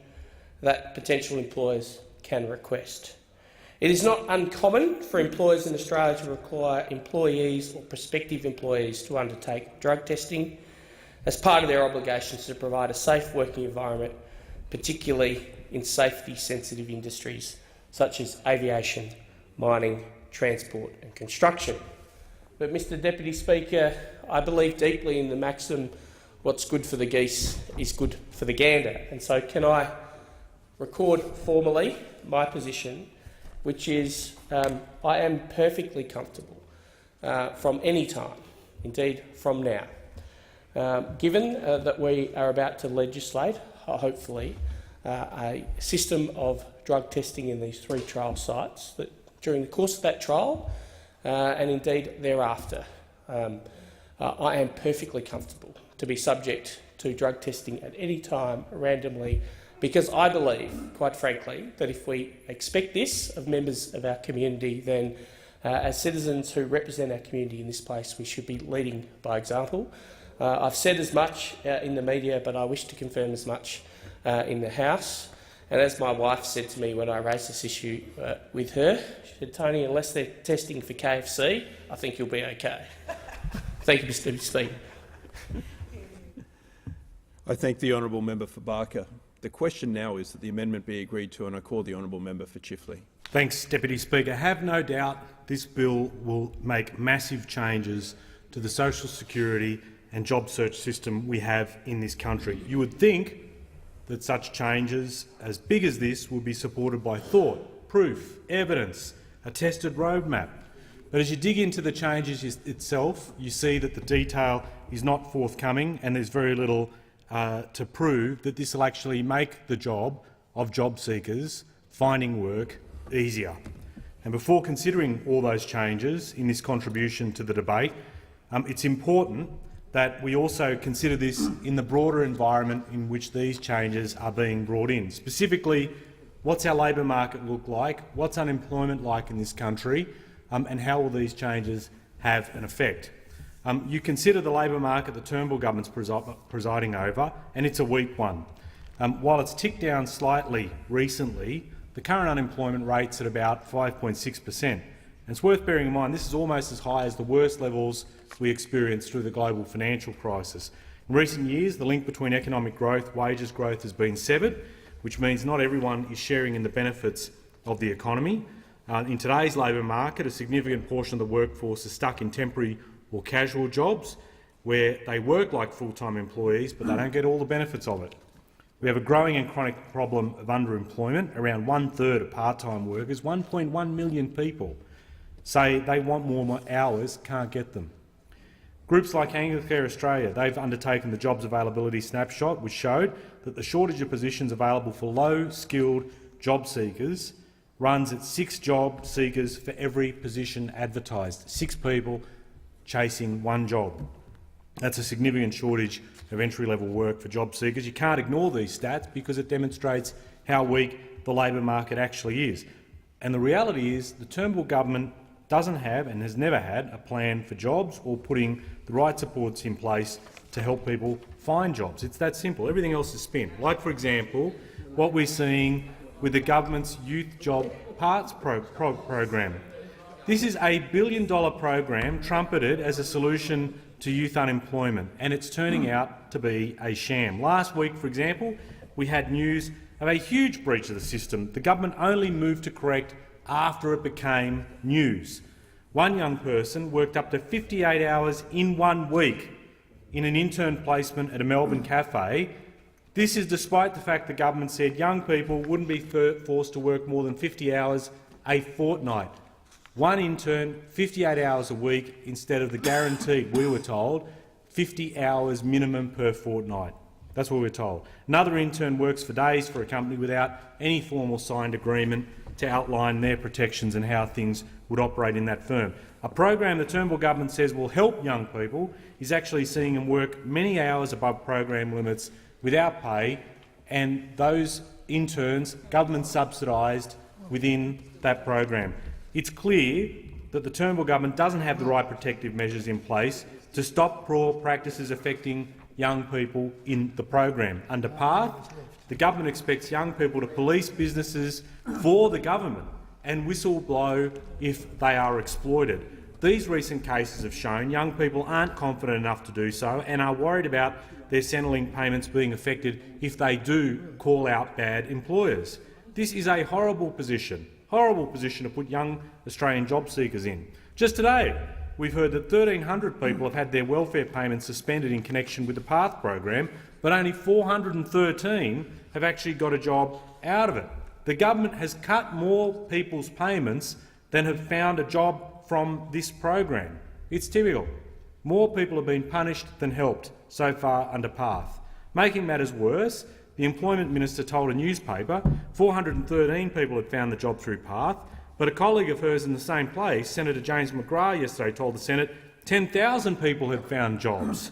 S6: that potential employers can request. It is not uncommon for employers in Australia to require employees or prospective employees to undertake drug testing as part of their obligations to provide a safe working environment, particularly in safety-sensitive industries such as aviation, mining, transport and construction. But, Mr Deputy Speaker, I believe deeply in the maxim, what's good for the geese is good for the gander. And so can I record formally my position, which is I am perfectly comfortable from any time, indeed from now, given that we are about to legislate, hopefully, a system of drug testing in these 3 trial sites, that during the course of that trial and indeed thereafter, I am perfectly comfortable to be subject to drug testing at any time randomly, because I believe, quite frankly, that if we expect this of members of our community, then as citizens who represent our community in this place, we should be leading by example. I've said as much in the media, but I wish to confirm as much in the House. And as my wife said to me when I raised this issue with her, she said, "Tony, unless they're testing for KFC, I think you'll be okay." Thank you, Mr Speaker.
S3: I thank the honourable member for Barker. The question now is that the amendment be agreed to, and I call the honourable member for Chifley.
S7: Thanks, Deputy Speaker. Have no doubt this bill will make massive changes to the social security and job search system we have in this country. You would think that such changes as big as this will be supported by thought, proof, evidence, a tested roadmap. But as you dig into the changes itself, you see that the detail is not forthcoming, and there's very little to prove that this will actually make the job of job seekers finding work easier. And before considering all those changes in this contribution to the debate, it's important that we also consider this in the broader environment in which these changes are being brought in. Specifically, what's our labour market look like, what's unemployment like in this country, and how will these changes have an effect? You consider the labour market the Turnbull government's presiding over, and it's a weak one. While it's ticked down slightly recently, the current unemployment rate's at about 5.6%. And it's worth bearing in mind this is almost as high as the worst levels we experienced through the global financial crisis. In recent years, the link between economic growth, wages growth has been severed, which means not everyone is sharing in the benefits of the economy. In today's labour market, a significant portion of the workforce is stuck in temporary or casual jobs where they work like full-time employees but they don't get all the benefits of it. We have a growing and chronic problem of underemployment. Around 1/3 of part-time workers, 1.1 million people, say they want more hours, can't get them. Groups like Anglicare Australia, they've undertaken the Jobs Availability Snapshot, which showed that the shortage of positions available for low-skilled job seekers runs at 6 job seekers for every position advertised, 6 people chasing 1 job. That's a significant shortage of entry-level work for job seekers. You can't ignore these stats because it demonstrates how weak the labour market actually is. And the reality is the Turnbull government doesn't have and has never had a plan for jobs or putting the right supports in place to help people find jobs. It's that simple. Everything else is spin. Like, for example, what we're seeing with the government's Youth Job Parts program. This is a $1 billion program trumpeted as a solution to youth unemployment, and it's turning out to be a sham. Last week, for example, we had news of a huge breach of the system. The government only moved to correct after it became news. One young person worked up to 58 hours in 1 week in an intern placement at a Melbourne cafe. This is despite the fact the government said young people wouldn't be forced to work more than 50 hours a fortnight. One intern, 58 hours a week, instead of the guaranteed, we were told, 50 hours minimum per fortnight. That's what we were told. Another intern works for days for a company without any formal signed agreement to outline their protections and how things would operate in that firm. A program the Turnbull government says will help young people is actually seeing them work many hours above program limits without pay, and those interns government subsidised within that program. It's clear that the Turnbull government doesn't have the right protective measures in place to stop poor practices affecting young people in the program. Under PATH, the government expects young people to police businesses for the government and whistle-blow if they are exploited. These recent cases have shown young people aren't confident enough to do so and are worried about their Centrelink payments being affected if they do call out bad employers. This is a horrible position to put young Australian job seekers in. Just today, we've heard that 1,300 people have had their welfare payments suspended in connection with the PATH program, but only 413 have actually got a job out of it. The government has cut more people's payments than have found a job from this program. It's typical. More people have been punished than helped so far under PATH. Making matters worse, the Employment Minister told a newspaper 413 people had found the job through PATH, but a colleague of hers in the same place, Senator James McGrath, yesterday told the Senate 10,000 people had found jobs.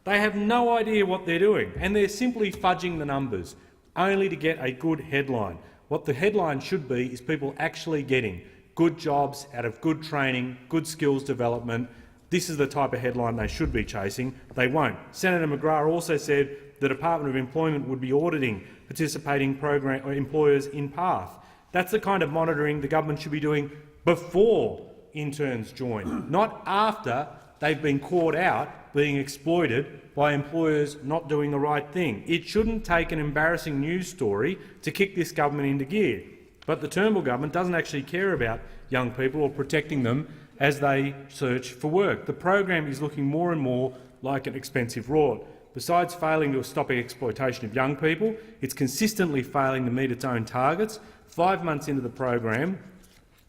S7: They have no idea what they're doing, and they're simply fudging the numbers, only to get a good headline. What the headline should be is people actually getting good jobs out of good training, good skills development. This is the type of headline they should be chasing. They won't. Senator McGrath also said the Department of Employment would be auditing participating employers in PATH. That's the kind of monitoring the government should be doing before interns join, not after they've been caught out being exploited by employers not doing the right thing. It shouldn't take an embarrassing news story to kick this government into gear. But the Turnbull government doesn't actually care about young people or protecting them as they search for work. The program is looking more and more like an expensive rort. Besides failing to stop exploitation of young people, it's consistently failing to meet its own targets. 5 months into the program,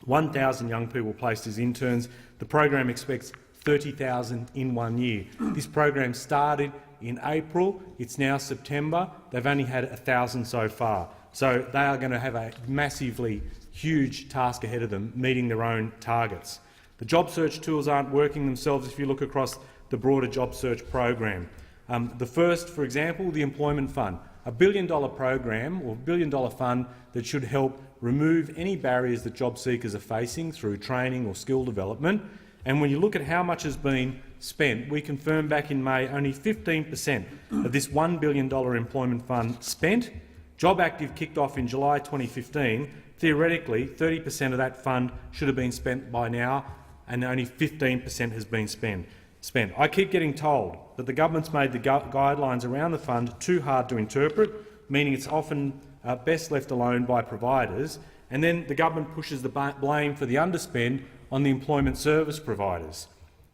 S7: 1,000 young people placed as interns. The program expects 30,000 in 1 year. This program started in April. It's now September. They've only had 1,000 so far. So they are going to have a massively huge task ahead of them, meeting their own targets. The job search tools aren't working themselves if you look across the broader job search program. The first, for example, the Employment Fund, $1 billion program or $1 billion fund that should help remove any barriers that job seekers are facing through training or skill development. And when you look at how much has been spent, we confirmed back in May only 15% of this $1 billion employment fund spent. Job Active kicked off in July 2015. Theoretically, 30% of that fund should have been spent by now, and only 15% has been spent. I keep getting told that the government's made the guidelines around the fund too hard to interpret, meaning it's often best left alone by providers, and then the government pushes the blame for the underspend on the employment service providers.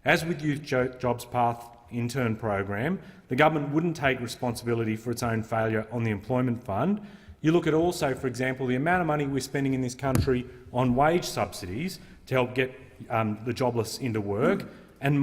S7: As with Youth Jobs Path intern program, the government wouldn't take responsibility for its own failure on the employment fund. You look at also, for example, the amount of money we're spending in this country on wage subsidies to help get the jobless into work, and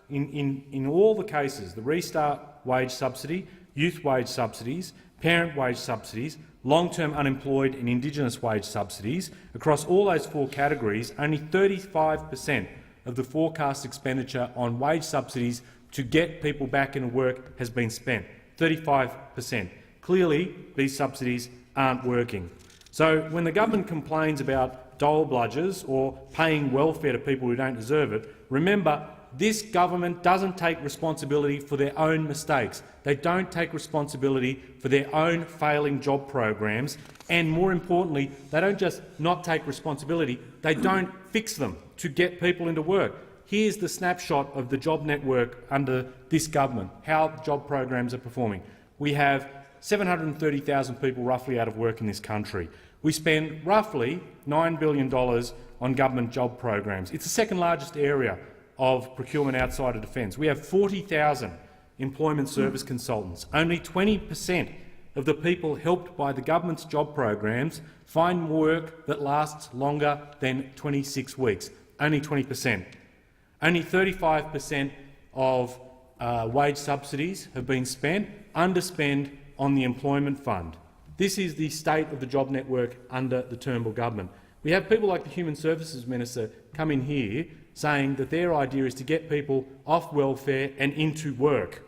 S7: in all the cases, the Restart wage subsidy, youth wage subsidies, parent wage subsidies, long-term unemployed and Indigenous wage subsidies, across all those 4 categories, only 35% of the forecast expenditure on wage subsidies to get people back into work has been spent. 35%. Clearly, these subsidies aren't working. So when the government complains about dole bludgers or paying welfare to people who don't deserve it, remember, this government doesn't take responsibility for their own mistakes. They don't take responsibility for their own failing job programs, and more importantly, they don't just not take responsibility, they don't fix them to get people into work. Here's the snapshot of the job network under this government, how job programs are performing. We have 730,000 people roughly out of work in this country. We spend roughly $9 billion on government job programs. It's the second largest area of procurement outside of defence. We have 40,000 employment service consultants. Only 20% of the people helped by the government's job programs find work that lasts longer than 26 weeks. Only 20%. Only 35% of wage subsidies have been spent, underspent on the employment fund. This is the state of the job network under the Turnbull government. We have people like the Human Services Minister come in here saying that their idea is to get people off welfare and into work.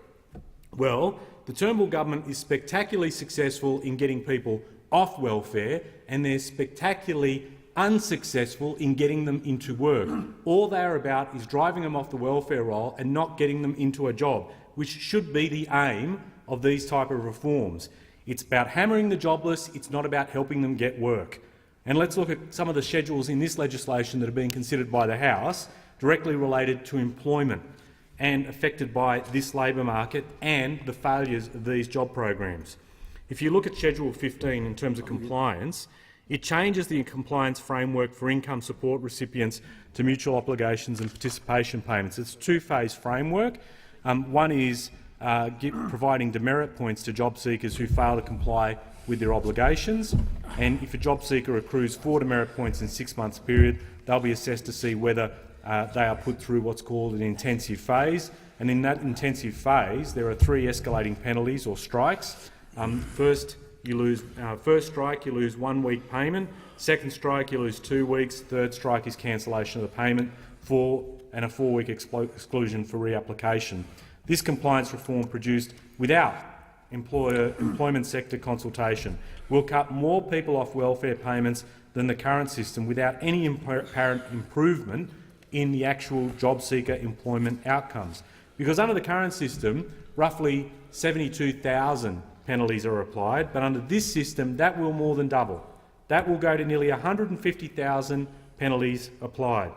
S7: Well, the Turnbull government is spectacularly successful in getting people off welfare, and they're spectacularly unsuccessful in getting them into work. All they are about is driving them off the welfare roll and not getting them into a job, which should be the aim of these type of reforms. It's about hammering the jobless, it's not about helping them get work. And let's look at some of the schedules in this legislation that are being considered by the House directly related to employment and affected by this labour market and the failures of these job programs. If you look at Schedule 15 in terms of compliance, it changes the compliance framework for income support recipients to mutual obligations and participation payments. It's a two-phase framework. One is providing demerit points to job seekers who fail to comply with their obligations, and if a job seeker accrues 4 demerit points in a 6 months period, they'll be assessed to see whether they are put through what's called an intensive phase. And in that intensive phase, there are 3 escalating penalties or strikes. First strike, you lose 1 week payment. Second strike, you lose 2 weeks. Third strike is cancellation of the payment, and a 4-week exclusion for reapplication. This compliance reform, produced without employment sector consultation, will cut more people off welfare payments than the current system without any apparent improvement in the actual job seeker employment outcomes. Because under the current system, roughly 72,000 penalties are applied, but under this system that will more than double. That will go to nearly 150,000 penalties applied.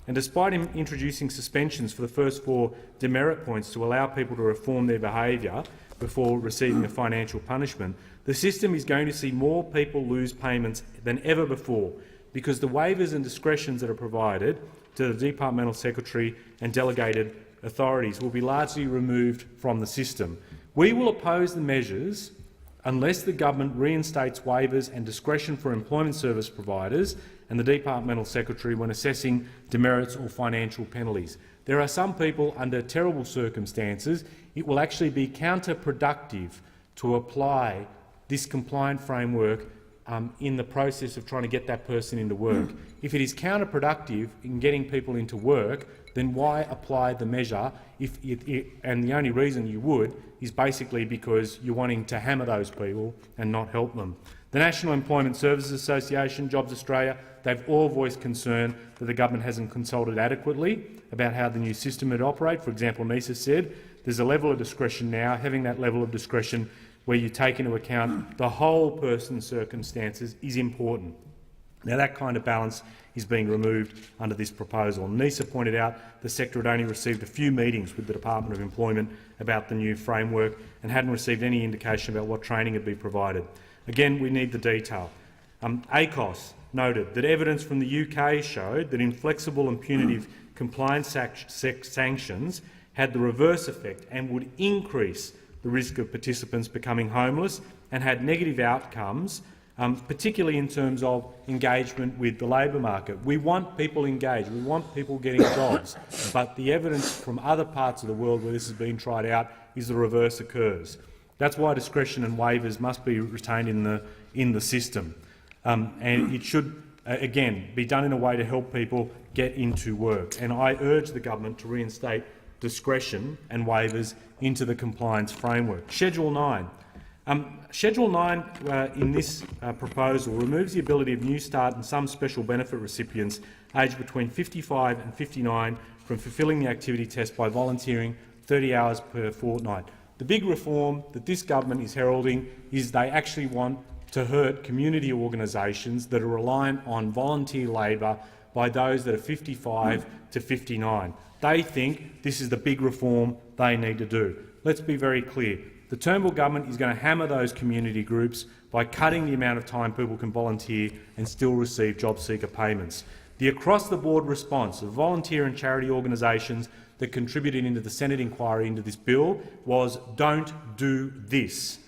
S7: And despite him introducing suspensions for the first 4 demerit points to allow people to reform their behaviour before receiving a financial punishment, the system is going to see more people lose payments than ever before, because the waivers and discretions that are provided to the Departmental Secretary and delegated authorities will be largely removed from the system. We will oppose the measures unless the government reinstates waivers and discretion for employment service providers and the Departmental Secretary when assessing demerits or financial penalties. There are some people under terrible circumstances. It will actually be counterproductive to apply this compliant framework in the process of trying to get that person into work. If it is counterproductive in getting people into work, then why apply the measure? And the only reason you would is basically because you're wanting to hammer those people and not help them. The National Employment Services Association, Jobs Australia, they've all voiced concern that the government hasn't consulted adequately about how the new system would operate. For example, NISA said there's a level of discretion now. Having that level of discretion where you take into account the whole person's circumstances is important. Now, that kind of balance is being removed under this proposal. NISA pointed out the sector had only received a few meetings with the Department of Employment about the new framework and hadn't received any indication about what training had been provided. Again, we need the detail. ACOS noted that evidence from the UK showed that inflexible and punitive compliance sanctions had the reverse effect and would increase the risk of participants becoming homeless and had negative outcomes, particularly in terms of engagement with the labour market. We want people engaged, we want people getting jobs, but the evidence from other parts of the world where this has been tried out is the reverse occurs. That's why discretion and waivers must be retained in the system, and it should again be done in a way to help people get into work. And I urge the government to reinstate discretion and waivers into the compliance framework. Schedule 9. Schedule 9 in this proposal removes the ability of New Start and some special benefit recipients aged between 55 and 59 from fulfilling the activity test by volunteering 30 hours per fortnight. The big reform that this government is heralding is they actually want to hurt community organisations that are reliant on volunteer labour by those that are 55 to 59. They think this is the big reform they need to do. Let's be very clear. The Turnbull government is going to hammer those community groups by cutting the amount of time people can volunteer and still receive job seeker payments. The across-the-board response of volunteer and charity organisations that contributed into the Senate inquiry into this bill was, "Don't do this."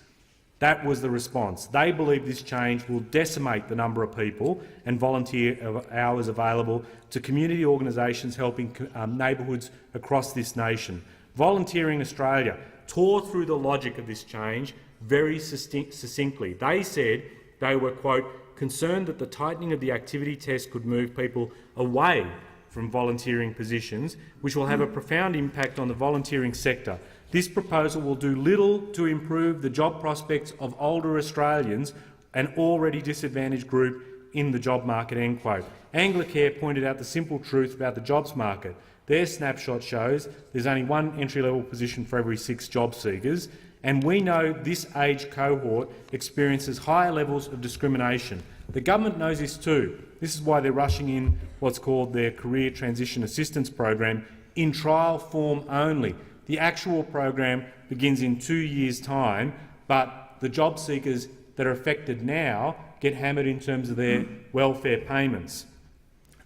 S7: That was the response. They believe this change will decimate the number of people and volunteer hours available to community organisations helping neighbourhoods across this nation. Volunteering Australia tore through the logic of this change very succinctly. They said they were, quote, concerned that the tightening of the activity test could move people away from volunteering positions, which will have a profound impact on the volunteering sector. This proposal will do little to improve the job prospects of older Australians, an already disadvantaged group in the job market, end quote. Anglicare pointed out the simple truth about the jobs market. Their snapshot shows there's only one entry-level position for every 6 job seekers, and we know this age cohort experiences higher levels of discrimination. The government knows this too. This is why they're rushing in what's called their Career Transition Assistance Program in trial form only. The actual program begins in 2 years' time, but the job seekers that are affected now get hammered in terms of their welfare payments.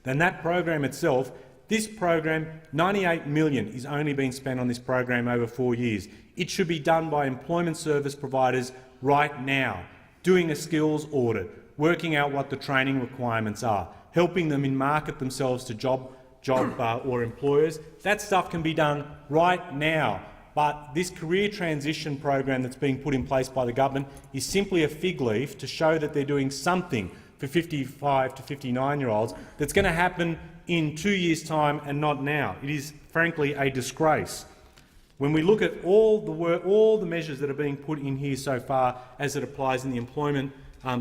S7: Then that program itself, this program, $98 million is only been spent on this program over 4 years. It should be done by employment service providers right now, doing a skills audit, working out what the training requirements are, helping them market themselves to job or employers. That stuff can be done right now. But this career transition program that's being put in place by the government is simply a fig leaf to show that they're doing something for 55 to 59-year-olds that's going to happen in 2 years' time and not now. It is, frankly, a disgrace. When we look at all the measures that are being put in here so far as it applies in the employment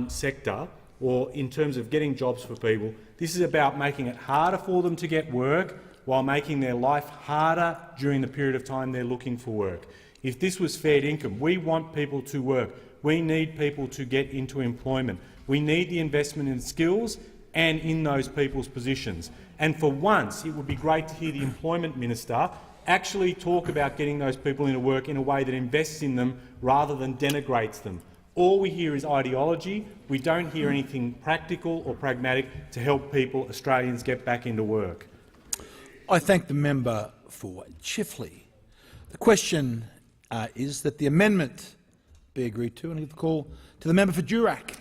S7: sector, or in terms of getting jobs for people, this is about making it harder for them to get work while making their life harder during the period of time they're looking for work. If this was fair income, we want people to work. We need people to get into employment. We need the investment in skills and in those people's positions. And for once, it would be great to hear the Employment Minister actually talk about getting those people into work in a way that invests in them rather than denigrates them. All we hear is ideology. We don't hear anything practical or pragmatic to help people, Australians, get back into work.
S8: I thank the member for Chifley. The question is that the amendment be agreed to, and I give the call to the member for Durack.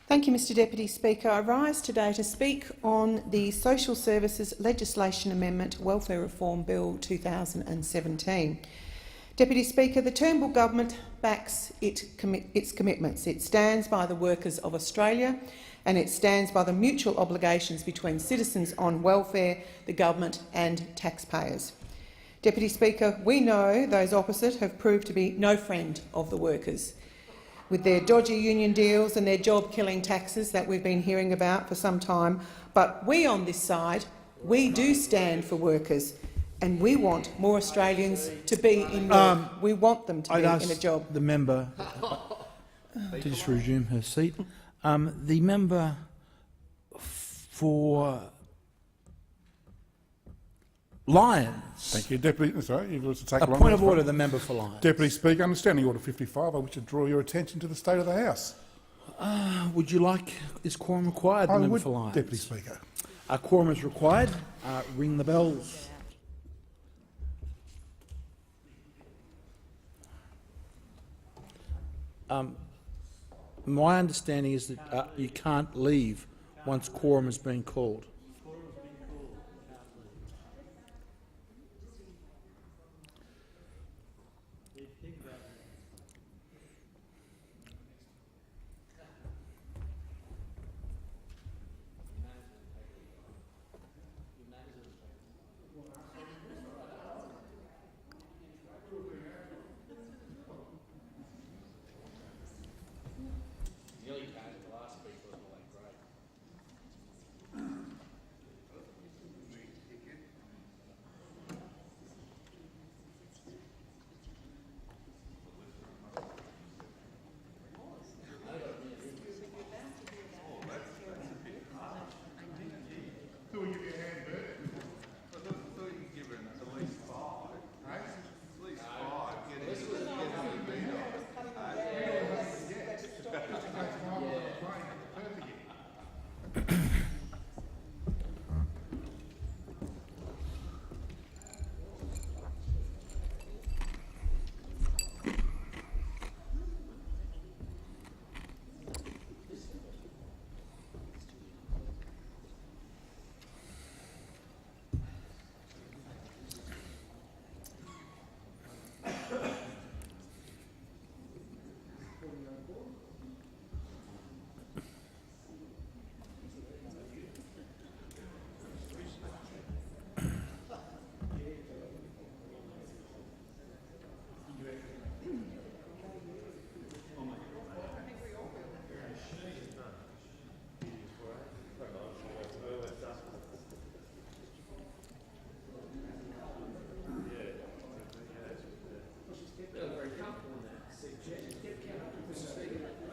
S9: Thank you, Mr Deputy Speaker. I rise today to speak on the Social Services Legislation Amendment Welfare Reform Bill 2017. Deputy Speaker, the Turnbull government backs its commitments. It stands by the workers of Australia and it stands by the mutual obligations between citizens on welfare, the government and taxpayers. Deputy Speaker, we know those opposite have proved to be no friend of the workers, with their dodgy union deals and their job-killing taxes that we've been hearing about for some time. But we on this side, we do stand for workers, and we want more Australians to be in work. We want them to be in a job.
S8: The member to just resume her seat. The member for Lyons.
S1: Thank you, Deputy. Sorry, you've got to take
S8: A point of order, the member for Lyons.
S1: Deputy Speaker, understanding Order 55, I wish to draw your attention to the state of the House.
S8: Would you like, is quorum required, the member for Lyons?
S1: Deputy Speaker.
S8: Quorum is required. Ring the bells. My understanding is that you can't leave once quorum has been called.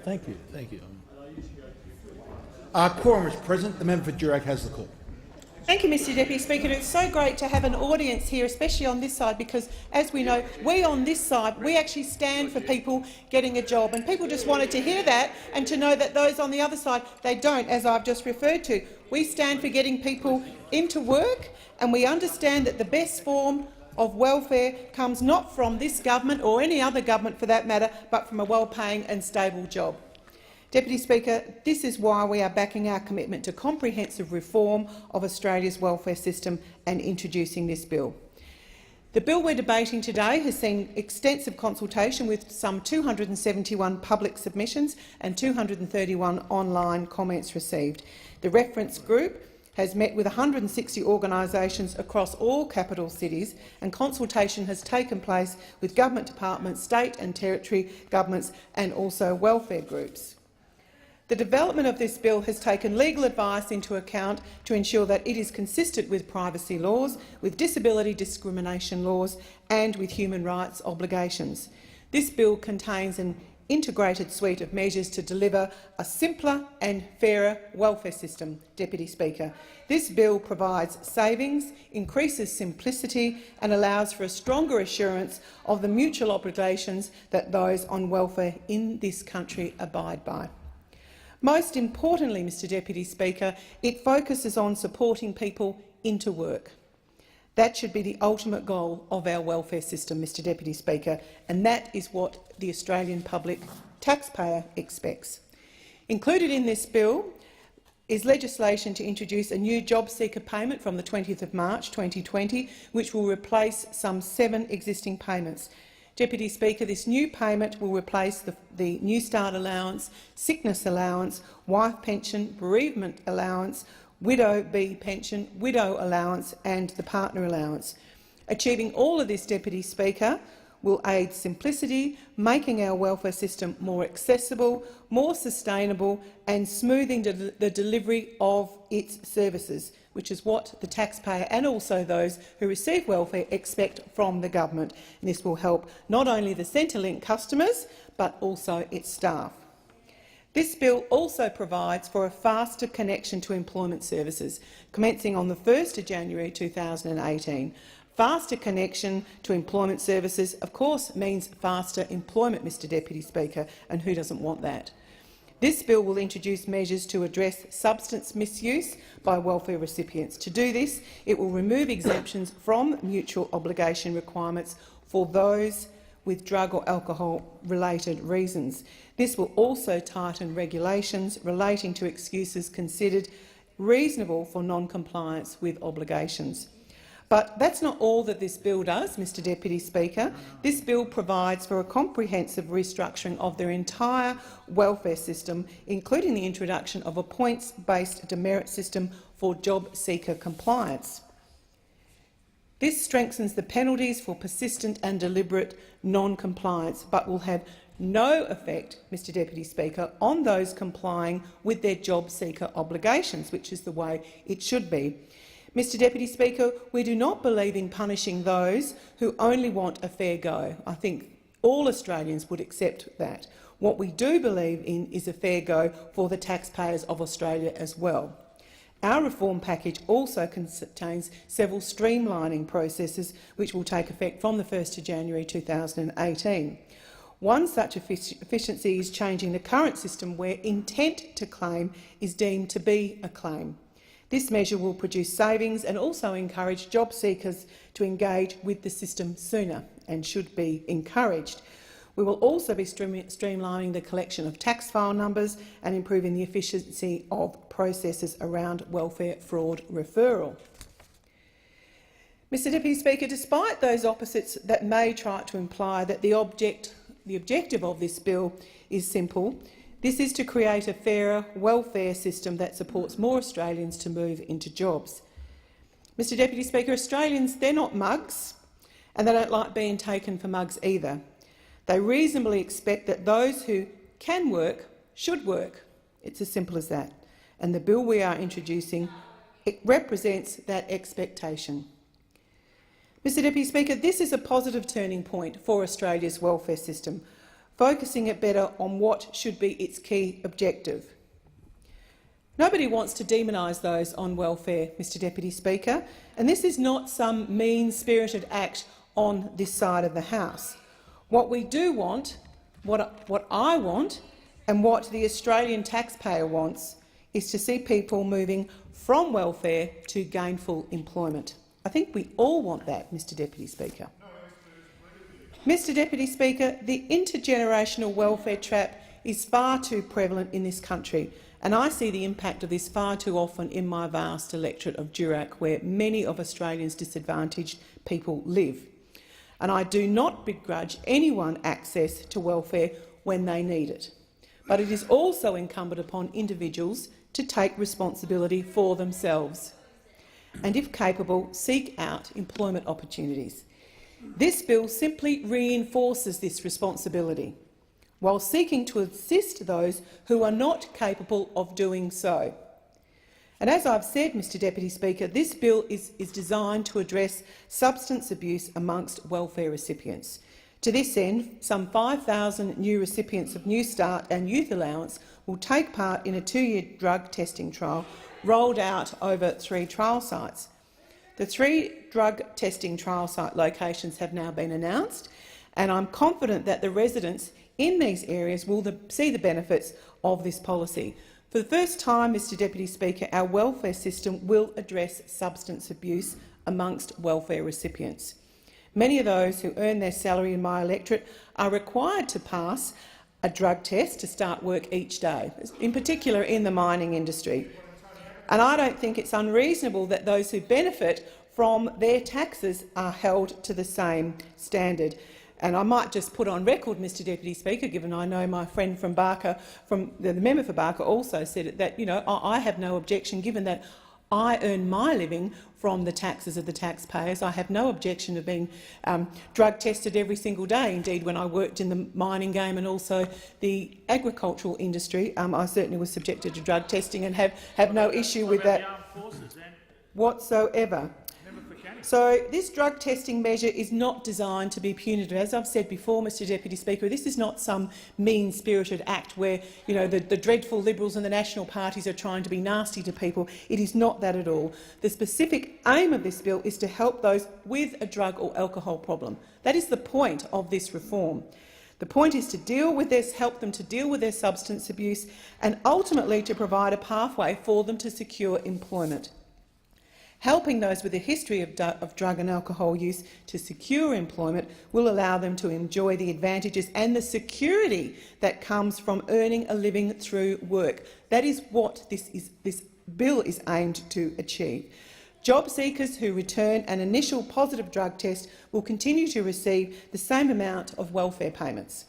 S8: Thank you. Thank you. Quorum is present. The member for Durack has the call.
S9: Thank you, Mr Deputy Speaker. It's so great to have an audience here, especially on this side, because, as we know, we on this side, we actually stand for people getting a job, and people just wanted to hear that and to know that those on the other side, they don't, as I've just referred to. We stand for getting people into work, and we understand that the best form of welfare comes not from this government or any other government for that matter, but from a well-paying and stable job. Deputy Speaker, this is why we are backing our commitment to comprehensive reform of Australia's welfare system and introducing this bill. The bill we're debating today has seen extensive consultation with some 271 public submissions and 231 online comments received. The reference group has met with 160 organisations across all capital cities, and consultation has taken place with government departments, state and territory governments and also welfare groups. The development of this bill has taken legal advice into account to ensure that it is consistent with privacy laws, with disability discrimination laws and with human rights obligations. This bill contains an integrated suite of measures to deliver a simpler and fairer welfare system, Deputy Speaker. This bill provides savings, increases simplicity and allows for a stronger assurance of the mutual obligations that those on welfare in this country abide by. Most importantly, Mr Deputy Speaker, it focuses on supporting people into work. That should be the ultimate goal of our welfare system, Mr Deputy Speaker, and that is what the Australian public taxpayer expects. Included in this bill is legislation to introduce a new job seeker payment from the 20th of March 2020, which will replace some 7 existing payments. Deputy Speaker, this new payment will replace the New Start allowance, sickness allowance, wife pension, bereavement allowance, widow B pension, widow allowance and the partner allowance. Achieving all of this, Deputy Speaker, will aid simplicity, making our welfare system more accessible, more sustainable and smoothing the delivery of its services, which is what the taxpayer and also those who receive welfare expect from the government. And this will help not only the Centrelink customers but also its staff. This bill also provides for a faster connection to employment services, commencing on the 1st of January 2018. Faster connection to employment services, of course, means faster employment, Mr Deputy Speaker, and who doesn't want that? This bill will introduce measures to address substance misuse by welfare recipients. To do this, it will remove exemptions from mutual obligation requirements for those with drug or alcohol-related reasons. This will also tighten regulations relating to excuses considered reasonable for non-compliance with obligations. But that's not all that this bill does, Mr Deputy Speaker. This bill provides for a comprehensive restructuring of their entire welfare system, including the introduction of a points-based demerit system for job seeker compliance. This strengthens the penalties for persistent and deliberate non-compliance, but will have no effect, Mr Deputy Speaker, on those complying with their job seeker obligations, which is the way it should be. Mr Deputy Speaker, we do not believe in punishing those who only want a fair go. I think all Australians would accept that. What we do believe in is a fair go for the taxpayers of Australia as well. Our reform package also contains several streamlining processes which will take effect from the 1st of January 2018. One such efficiency is changing the current system where intent to claim is deemed to be a claim. This measure will produce savings and also encourage job seekers to engage with the system sooner and should be encouraged. We will also be streamlining the collection of tax file numbers and improving the efficiency of processes around welfare fraud referral. Mr Deputy Speaker, despite those opposites that may try to imply that the objective of this bill is simple, this is to create a fairer welfare system that supports more Australians to move into jobs. Mr Deputy Speaker, Australians, they're not mugs, and they don't like being taken for mugs either. They reasonably expect that those who can work should work. It's as simple as that. And the bill we are introducing, it represents that expectation. Mr Deputy Speaker, this is a positive turning point for Australia's welfare system. focusing it better on what should be its key objective. Nobody wants to demonise those on welfare, Mr Deputy Speaker, and this is not some mean-spirited act on this side of the House. What we do want, what I want, and what the Australian taxpayer wants is to see people moving from welfare to gainful employment. I think we all want that, Mr Deputy Speaker. Mr Deputy Speaker, the intergenerational welfare trap is far too prevalent in this country, and I see the impact of this far too often in my vast electorate of Durack, where many of Australians' disadvantaged people live. And I do not begrudge anyone access to welfare when they need it. But it is also incumbent upon individuals to take responsibility for themselves and, if capable, seek out employment opportunities. This bill simply reinforces this responsibility, while seeking to assist those who are not capable of doing so. And as I've said, Mr Deputy Speaker, this bill is designed to address substance abuse amongst welfare recipients. To this end, some 5,000 new recipients of New Start and Youth Allowance will take part in a 2-year drug testing trial rolled out over 3 trial sites. The 3 drug testing trial site locations have now been announced, and I'm confident that the residents in these areas will see the benefits of this policy. For the first time, Mr Deputy Speaker, our welfare system will address substance abuse amongst welfare recipients. Many of those who earn their salary in my electorate are required to pass a drug test to start work each day, in particular in the mining industry. And I don't think it's unreasonable that those who benefit from their taxes are held to the same standard. And I might just put on record, Mr Deputy Speaker, given I know my friend from Barker, from the member for Barker, also said it, that I have no objection, given that I earn my living from the taxes of the taxpayers. I have no objection of being drug tested every single day. Indeed, when I worked in the mining game and also the agricultural industry, I certainly was subjected to drug testing and have no issue with that whatsoever. So this drug testing measure is not designed to be punitive. As I've said before, Mr Deputy Speaker, this is not some mean-spirited act where the dreadful Liberals and the National parties are trying to be nasty to people. It is not that at all. The specific aim of this bill is to help those with a drug or alcohol problem. That is the point of this reform. The point is to help them to deal with their substance abuse and ultimately to provide a pathway for them to secure employment. Helping those with a history of drug and alcohol use to secure employment will allow them to enjoy the advantages and the security that comes from earning a living through work. That is what this bill is aimed to achieve. Job seekers who return an initial positive drug test will continue to receive the same amount of welfare payments.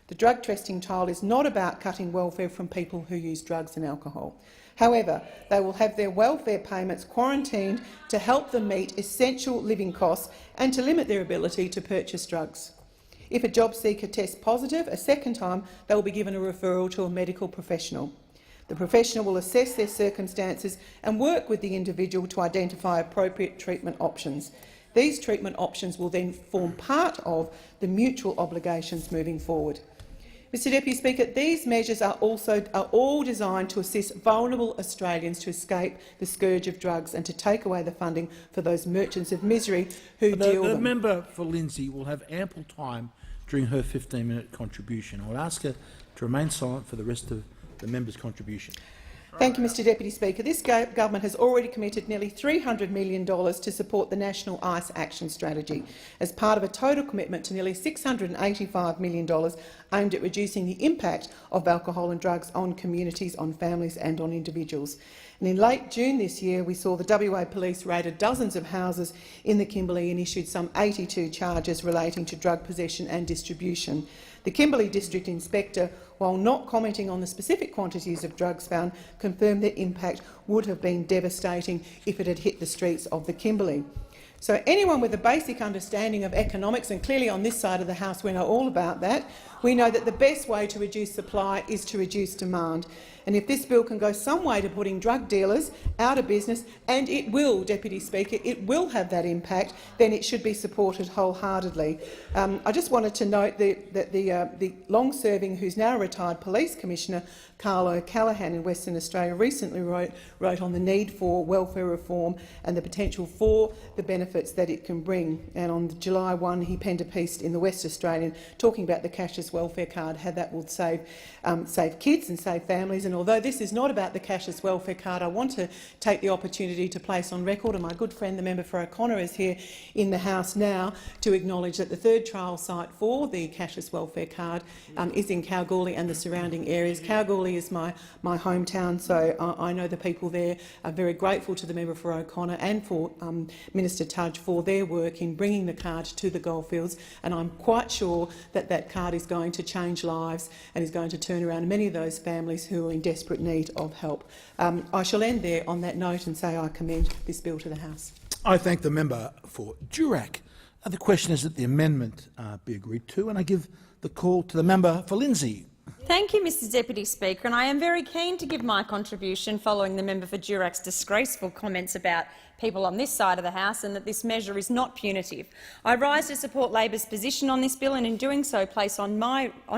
S9: The drug testing trial is not about cutting welfare from people who use drugs and alcohol. However, they will have their welfare payments quarantined to help them meet essential living costs and to limit their ability to purchase drugs. If a job seeker tests positive a second time, they will be given a referral to a medical professional. The professional will assess their circumstances and work with the individual to identify appropriate treatment options. These treatment options will then form part of the mutual obligations moving forward. Mr Deputy Speaker, these measures are all designed to assist vulnerable Australians to escape the scourge of drugs and to take away the funding for those merchants of misery who deal them.
S8: The member for Lindsay will have ample time during her 15-minute contribution. I would ask her to remain silent for the rest of the member's contribution.
S9: Thank you, Mr Deputy Speaker. This government has already committed nearly $300 million to support the National Ice Action Strategy as part of a total commitment to nearly $685 million aimed at reducing the impact of alcohol and drugs on communities, on families and on individuals. And in late June this year, we saw the WA Police raided dozens of houses in the Kimberley and issued some 82 charges relating to drug possession and distribution. The Kimberley District Inspector, while not commenting on the specific quantities of drugs found, confirmed their impact would have been devastating if it had hit the streets of the Kimberley. So anyone with a basic understanding of economics, and clearly on this side of the House we know all about that, we know that the best way to reduce supply is to reduce demand. And if this bill can go some way to putting drug dealers out of business, and it will, Deputy Speaker, it will have that impact, then it should be supported wholeheartedly. I just wanted to note that the long-serving, who's now retired Police Commissioner, Carl O'Callaghan in Western Australia, recently wrote on the need for welfare reform and the potential for the benefits that it can bring. And on July 1, he penned a piece in the West Australian talking about the cashless welfare card, how that will save kids and save families. And although this is not about the cashless welfare card, I want to take the opportunity to place on record, and my good friend the member for O'Connor is here in the House now, to acknowledge that the third trial site for the cashless welfare card is in Kalgoorlie and the surrounding areas. Kalgoorlie is my hometown, so I know the people there are very grateful to the member for O'Connor and for Minister Tudge for their work in bringing the card to the goldfields, and I'm quite sure that that card is going to change lives and is going to turn around many of those families who are in desperate need of help. I shall end there on that note and say I commend this bill to the House.
S8: I thank the member for Durack. The question is that the amendment be agreed to, and I give the call to the member for Lindsay.
S10: Thank you, Mr Deputy Speaker, and I am very keen to give my contribution following the member for Durack's disgraceful comments about people on this side of the House and that this measure is not punitive. I rise to support Labor's position on this bill and in doing so place on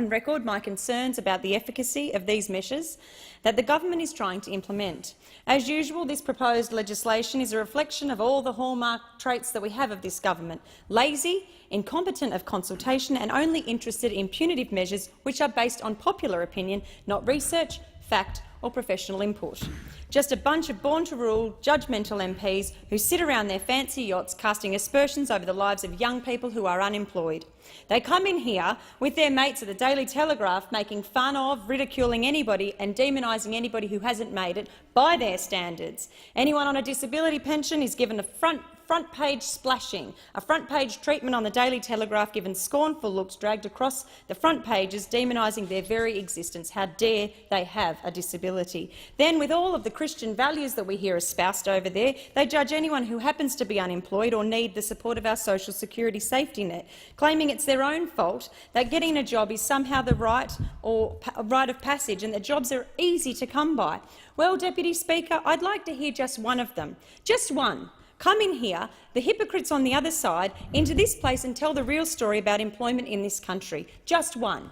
S10: record my concerns about the efficacy of these measures that the government is trying to implement. As usual, this proposed legislation is a reflection of all the hallmark traits that we have of this government: lazy, incompetent of consultation and only interested in punitive measures which are based on popular opinion, not research, fact or professional input. Just a bunch of born-to-rule, judgmental MPs who sit around their fancy yachts casting aspersions over the lives of young people who are unemployed. They come in here with their mates at the Daily Telegraph making fun of, ridiculing anybody and demonising anybody who hasn't made it by their standards. Anyone on a disability pension is given a front-page splashing, a front-page treatment on the Daily Telegraph, given scornful looks dragged across the front pages, demonising their very existence. How dare they have a disability? Then, with all of the Christian values that we hear espoused over there, they judge anyone who happens to be unemployed or need the support of our social security safety net, claiming it's their own fault that getting a job is somehow the rite of passage and that jobs are easy to come by. Well, Deputy Speaker, I'd like to hear just one of them, just one, come in here, the hypocrites on the other side, into this place and tell the real story about employment in this country. Just one.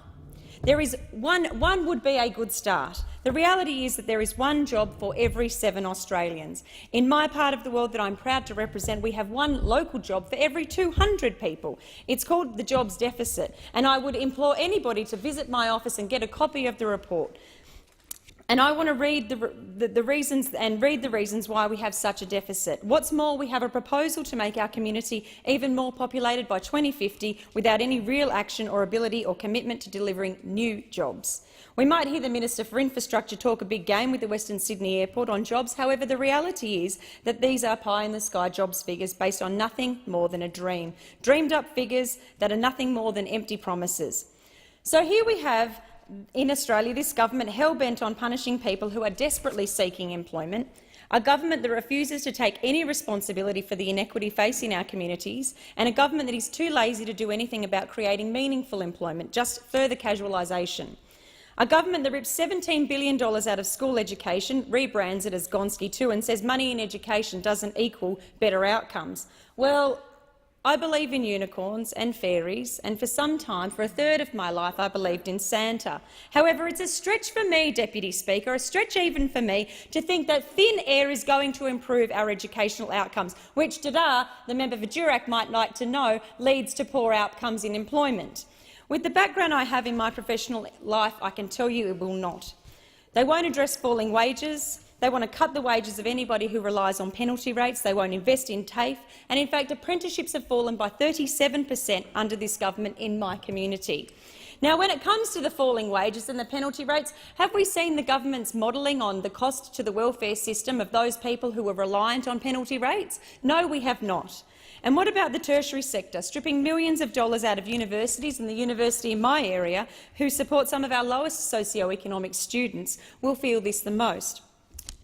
S10: There is one would be a good start. The reality is that there is one job for every 7 Australians. In my part of the world that I'm proud to represent, we have one local job for every 200 people. It's called the jobs deficit, and I would implore anybody to visit my office and get a copy of the report. And I want to read the reasons why we have such a deficit. What's more, we have a proposal to make our community even more populated by 2050 without any real action or ability or commitment to delivering new jobs. We might hear the Minister for Infrastructure talk a big game with the Western Sydney Airport on jobs. However, the reality is that these are pie-in-the-sky jobs figures based on nothing more than a dream, dreamed-up figures that are nothing more than empty promises. So here we have, in Australia, this government hell-bent on punishing people who are desperately seeking employment, a government that refuses to take any responsibility for the inequity facing our communities, and a government that is too lazy to do anything about creating meaningful employment, just further casualisation. A government that rips $17 billion out of school education, rebrands it as Gonski 2 and says money in education doesn't equal better outcomes. Well, I believe in unicorns and fairies, and for some time, for a third of my life, I believed in Santa. However, it's a stretch for me, Deputy Speaker, a stretch even for me, to think that thin air is going to improve our educational outcomes, which Dada, the member for Durack, might like to know, leads to poor outcomes in employment. With the background I have in my professional life, I can tell you it will not. They won't address falling wages. They want to cut the wages of anybody who relies on penalty rates. They won't invest in TAFE. And in fact, apprenticeships have fallen by 37% under this government in my community. Now, when it comes to the falling wages and the penalty rates, have we seen the government's modelling on the cost to the welfare system of those people who are reliant on penalty rates? No, we have not. And what about the tertiary sector, stripping millions of dollars out of universities, and the university in my area, who support some of our lowest socio-economic students, will feel this the most?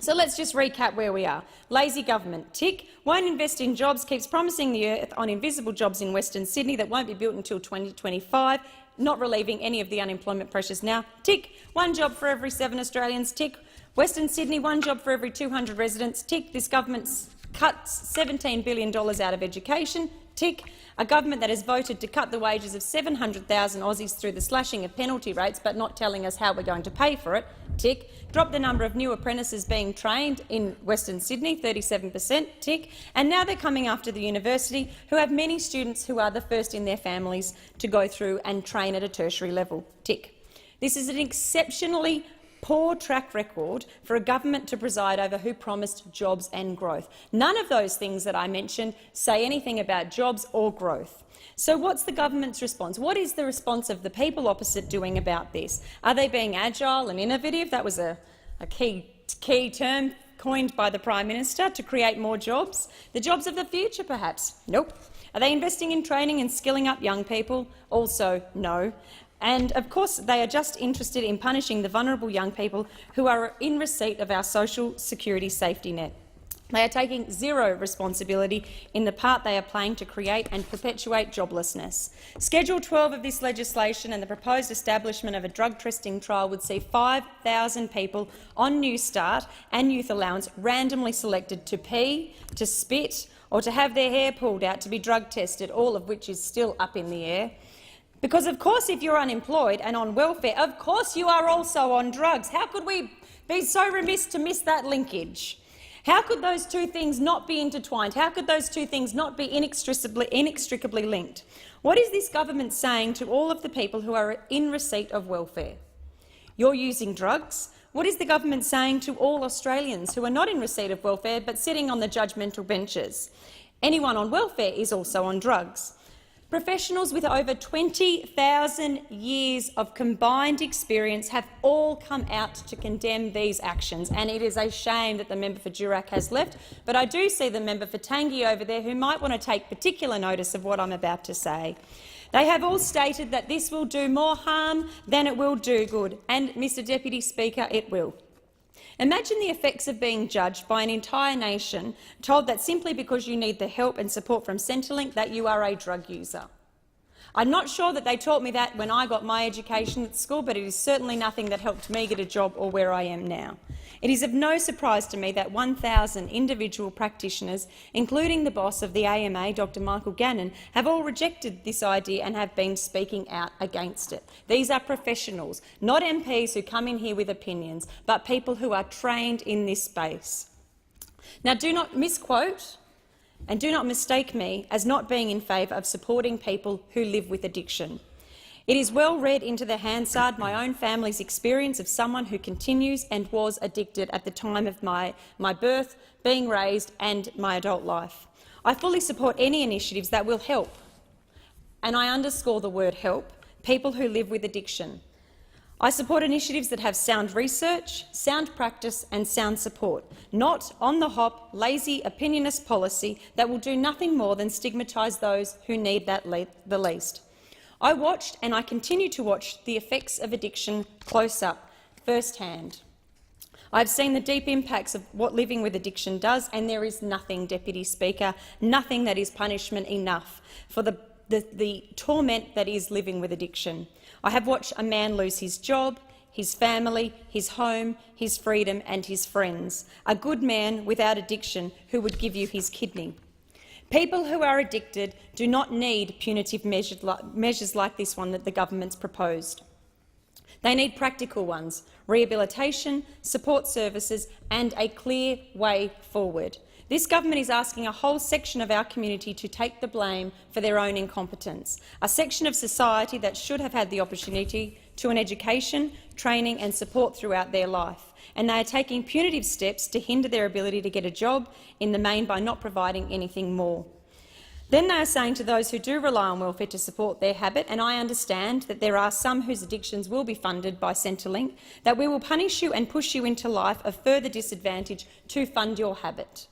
S10: So let's just recap where we are. Lazy government, tick. Won't invest in jobs, keeps promising the earth on invisible jobs in Western Sydney that won't be built until 2025, not relieving any of the unemployment pressures now, tick. 1 job for every 7 Australians, tick. Western Sydney, 1 job for every 200 residents, tick. This government's cuts $17 billion out of education, tick. A government that has voted to cut the wages of 700,000 Aussies through the slashing of penalty rates but not telling us how we're going to pay for it, tick. Drop the number of new apprentices being trained in Western Sydney, 37%, tick. And now they're coming after the university, who have many students who are the first in their families to go through and train at a tertiary level, tick. This is an exceptionally poor track record for a government to preside over who promised jobs and growth. None of those things that I mentioned say anything about jobs or growth. So what's the government's response? What is the response of the people opposite doing about this? Are they being agile and innovative? That was a key term coined by the Prime Minister, to create more jobs. The jobs of the future, perhaps? Nope. Are they investing in training and skilling up young people? Also no. And of course they are just interested in punishing the vulnerable young people who are in receipt of our social security safety net. They are taking zero responsibility in the part they are playing to create and perpetuate joblessness. Schedule 12 of this legislation and the proposed establishment of a drug testing trial would see 5,000 people on New Start and Youth Allowance randomly selected to pee, to spit or to have their hair pulled out to be drug tested, all of which is still up in the air. Because, of course, if you're unemployed and on welfare, of course you are also on drugs. How could we be so remiss to miss that linkage? How could those two things not be intertwined? How could those two things not be inextricably linked? What is this government saying to all of the people who are in receipt of welfare? You're using drugs. What is the government saying to all Australians who are not in receipt of welfare but sitting on the judgmental benches? Anyone on welfare is also on drugs. Professionals with over 20,000 years of combined experience have all come out to condemn these actions, and it is a shame that the member for Durack has left. But I do see the member for Tangi over there who might want to take particular notice of what I'm about to say. They have all stated that this will do more harm than it will do good, and, Mr Deputy Speaker, it will. Imagine the effects of being judged by an entire nation, told that simply because you need the help and support from Centrelink that you are a drug user. I'm not sure that they taught me that when I got my education at school, but it is certainly nothing that helped me get a job or where I am now. It is of no surprise to me that 1,000 individual practitioners, including the boss of the AMA, Dr Michael Gannon, have all rejected this idea and have been speaking out against it. These are professionals, not MPs who come in here with opinions, but people who are trained in this space. Now, do not misquote and do not mistake me as not being in favour of supporting people who live with addiction. It is well read into the Hansard my own family's experience of someone who continues and was addicted at the time of my birth, being raised and my adult life. I fully support any initiatives that will help, and I underscore the word help, people who live with addiction. I support initiatives that have sound research, sound practice and sound support, not on-the-hop, lazy, opinionist policy that will do nothing more than stigmatise those who need that the least. I watched and I continue to watch the effects of addiction close up, firsthand. I've seen the deep impacts of what living with addiction does, and there is nothing, Deputy Speaker, nothing that is punishment enough for the torment that is living with addiction. I have watched a man lose his job, his family, his home, his freedom and his friends. A good man without addiction who would give you his kidney. People who are addicted do not need punitive measures like this one that the government's proposed. They need practical ones, rehabilitation, support services and a clear way forward. This government is asking a whole section of our community to take the blame for their own incompetence, a section of society that should have had the opportunity to an education, training and support throughout their life, and they are taking punitive steps to hinder their ability to get a job, in the main by not providing anything more. Then they are saying to those who do rely on welfare to support their habit, and I understand that there are some whose addictions will be funded by Centrelink, that we will punish you and push you into life of further disadvantage to fund your habit.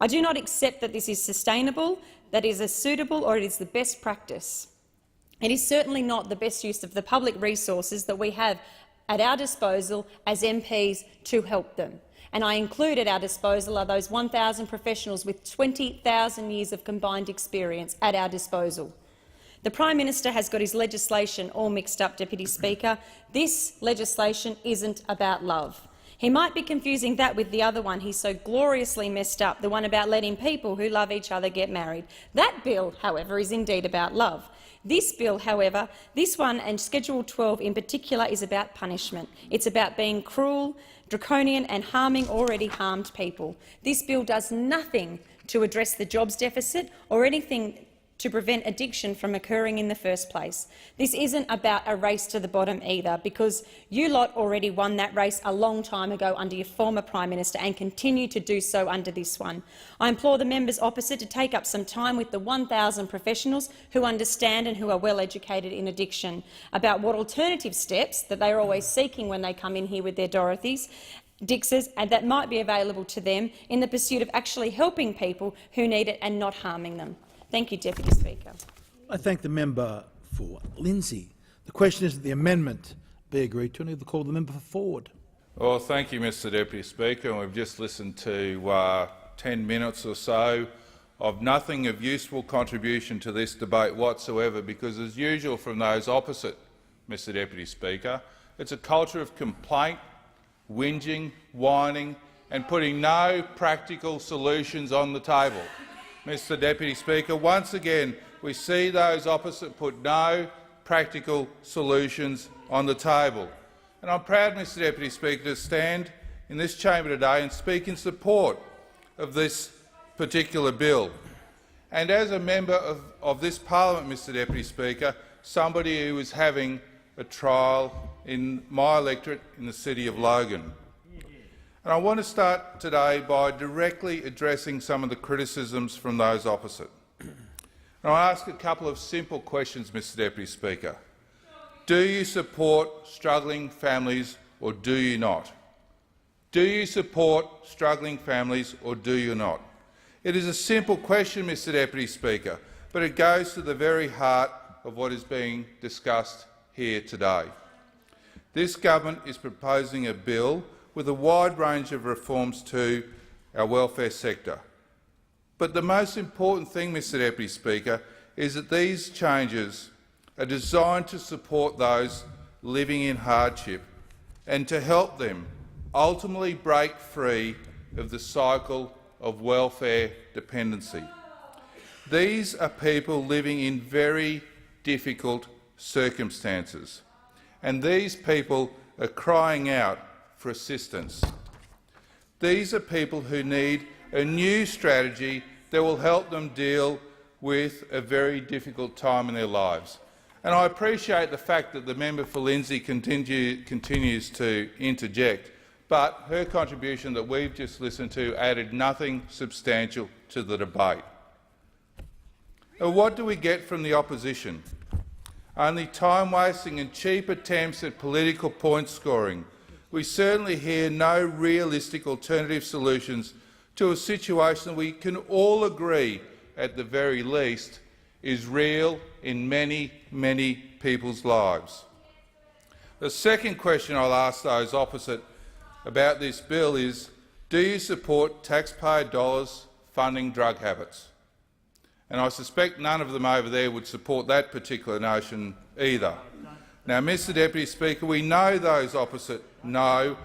S10: I do not accept that this is sustainable, that is suitable or it is the best practice. It is certainly not the best use of the public resources that we have at our disposal as MPs to help them. and I include at our disposal are those 1,000 professionals with 20,000 years of combined experience at our disposal. The Prime Minister has got his legislation all mixed up, Deputy Speaker. This legislation isn't about love. He might be confusing that with the other one he's so gloriously messed up, the one about letting people who love each other get married. That bill, however, is indeed about love. This bill, however, this one and Schedule 12 in particular, is about punishment. It's about being cruel, draconian and harming already harmed people. This bill does nothing to address the jobs deficit or anything to prevent addiction from occurring in the first place. This isn't about a race to the bottom either, because you lot already won that race a long time ago under your former Prime Minister and continue to do so under this one. I implore the members opposite to take up some time with the 1,000 professionals who understand and who are well educated in addiction about what alternative steps that they are always seeking when they come in here with their Dixes, and that might be available to them in the pursuit of actually helping people who need it and not harming them. Thank you, Deputy Speaker.
S8: I thank the member for Lindsay. The question is that the amendment be agreed to. And I call the member for Ford.
S11: Well, thank you, Mr Deputy Speaker. And we've just listened to 10 minutes or so of nothing of useful contribution to this debate whatsoever, because, as usual from those opposite, Mr Deputy Speaker, it's a culture of complaint, whinging, whining and putting no practical solutions on the table. Mr Deputy Speaker, once again we see those opposite put no practical solutions on the table. And I'm proud, Mr Deputy Speaker, to stand in this chamber today and speak in support of this particular bill. And as a member of this parliament, Mr Deputy Speaker, somebody who is having a trial in my electorate in the city of Logan. And I want to start today by directly addressing some of the criticisms from those opposite. And I ask a couple of simple questions, Mr Deputy Speaker. Do you support struggling families or do you not? Do you support struggling families or do you not? It is a simple question, Mr Deputy Speaker, but it goes to the very heart of what is being discussed here today. This government is proposing a bill with a wide range of reforms to our welfare sector. But the most important thing, Mr Deputy Speaker, is that these changes are designed to support those living in hardship and to help them ultimately break free of the cycle of welfare dependency. These are people living in very difficult circumstances, and these people are crying out for assistance. These are people who need a new strategy that will help them deal with a very difficult time in their lives. And I appreciate the fact that the member for Lindsay continues to interject, but her contribution that we've just listened to added nothing substantial to the debate. And what do we get from the opposition? Only time-wasting and cheap attempts at political point scoring. We certainly hear no realistic alternative solutions to a situation that we can all agree, at the very least, is real in many, many people's lives. The second question I'll ask those opposite about this bill is, do you support taxpayer dollars funding drug habits? And I suspect none of them over there would support that particular notion either. Now, Mr Deputy Speaker, we know those opposite know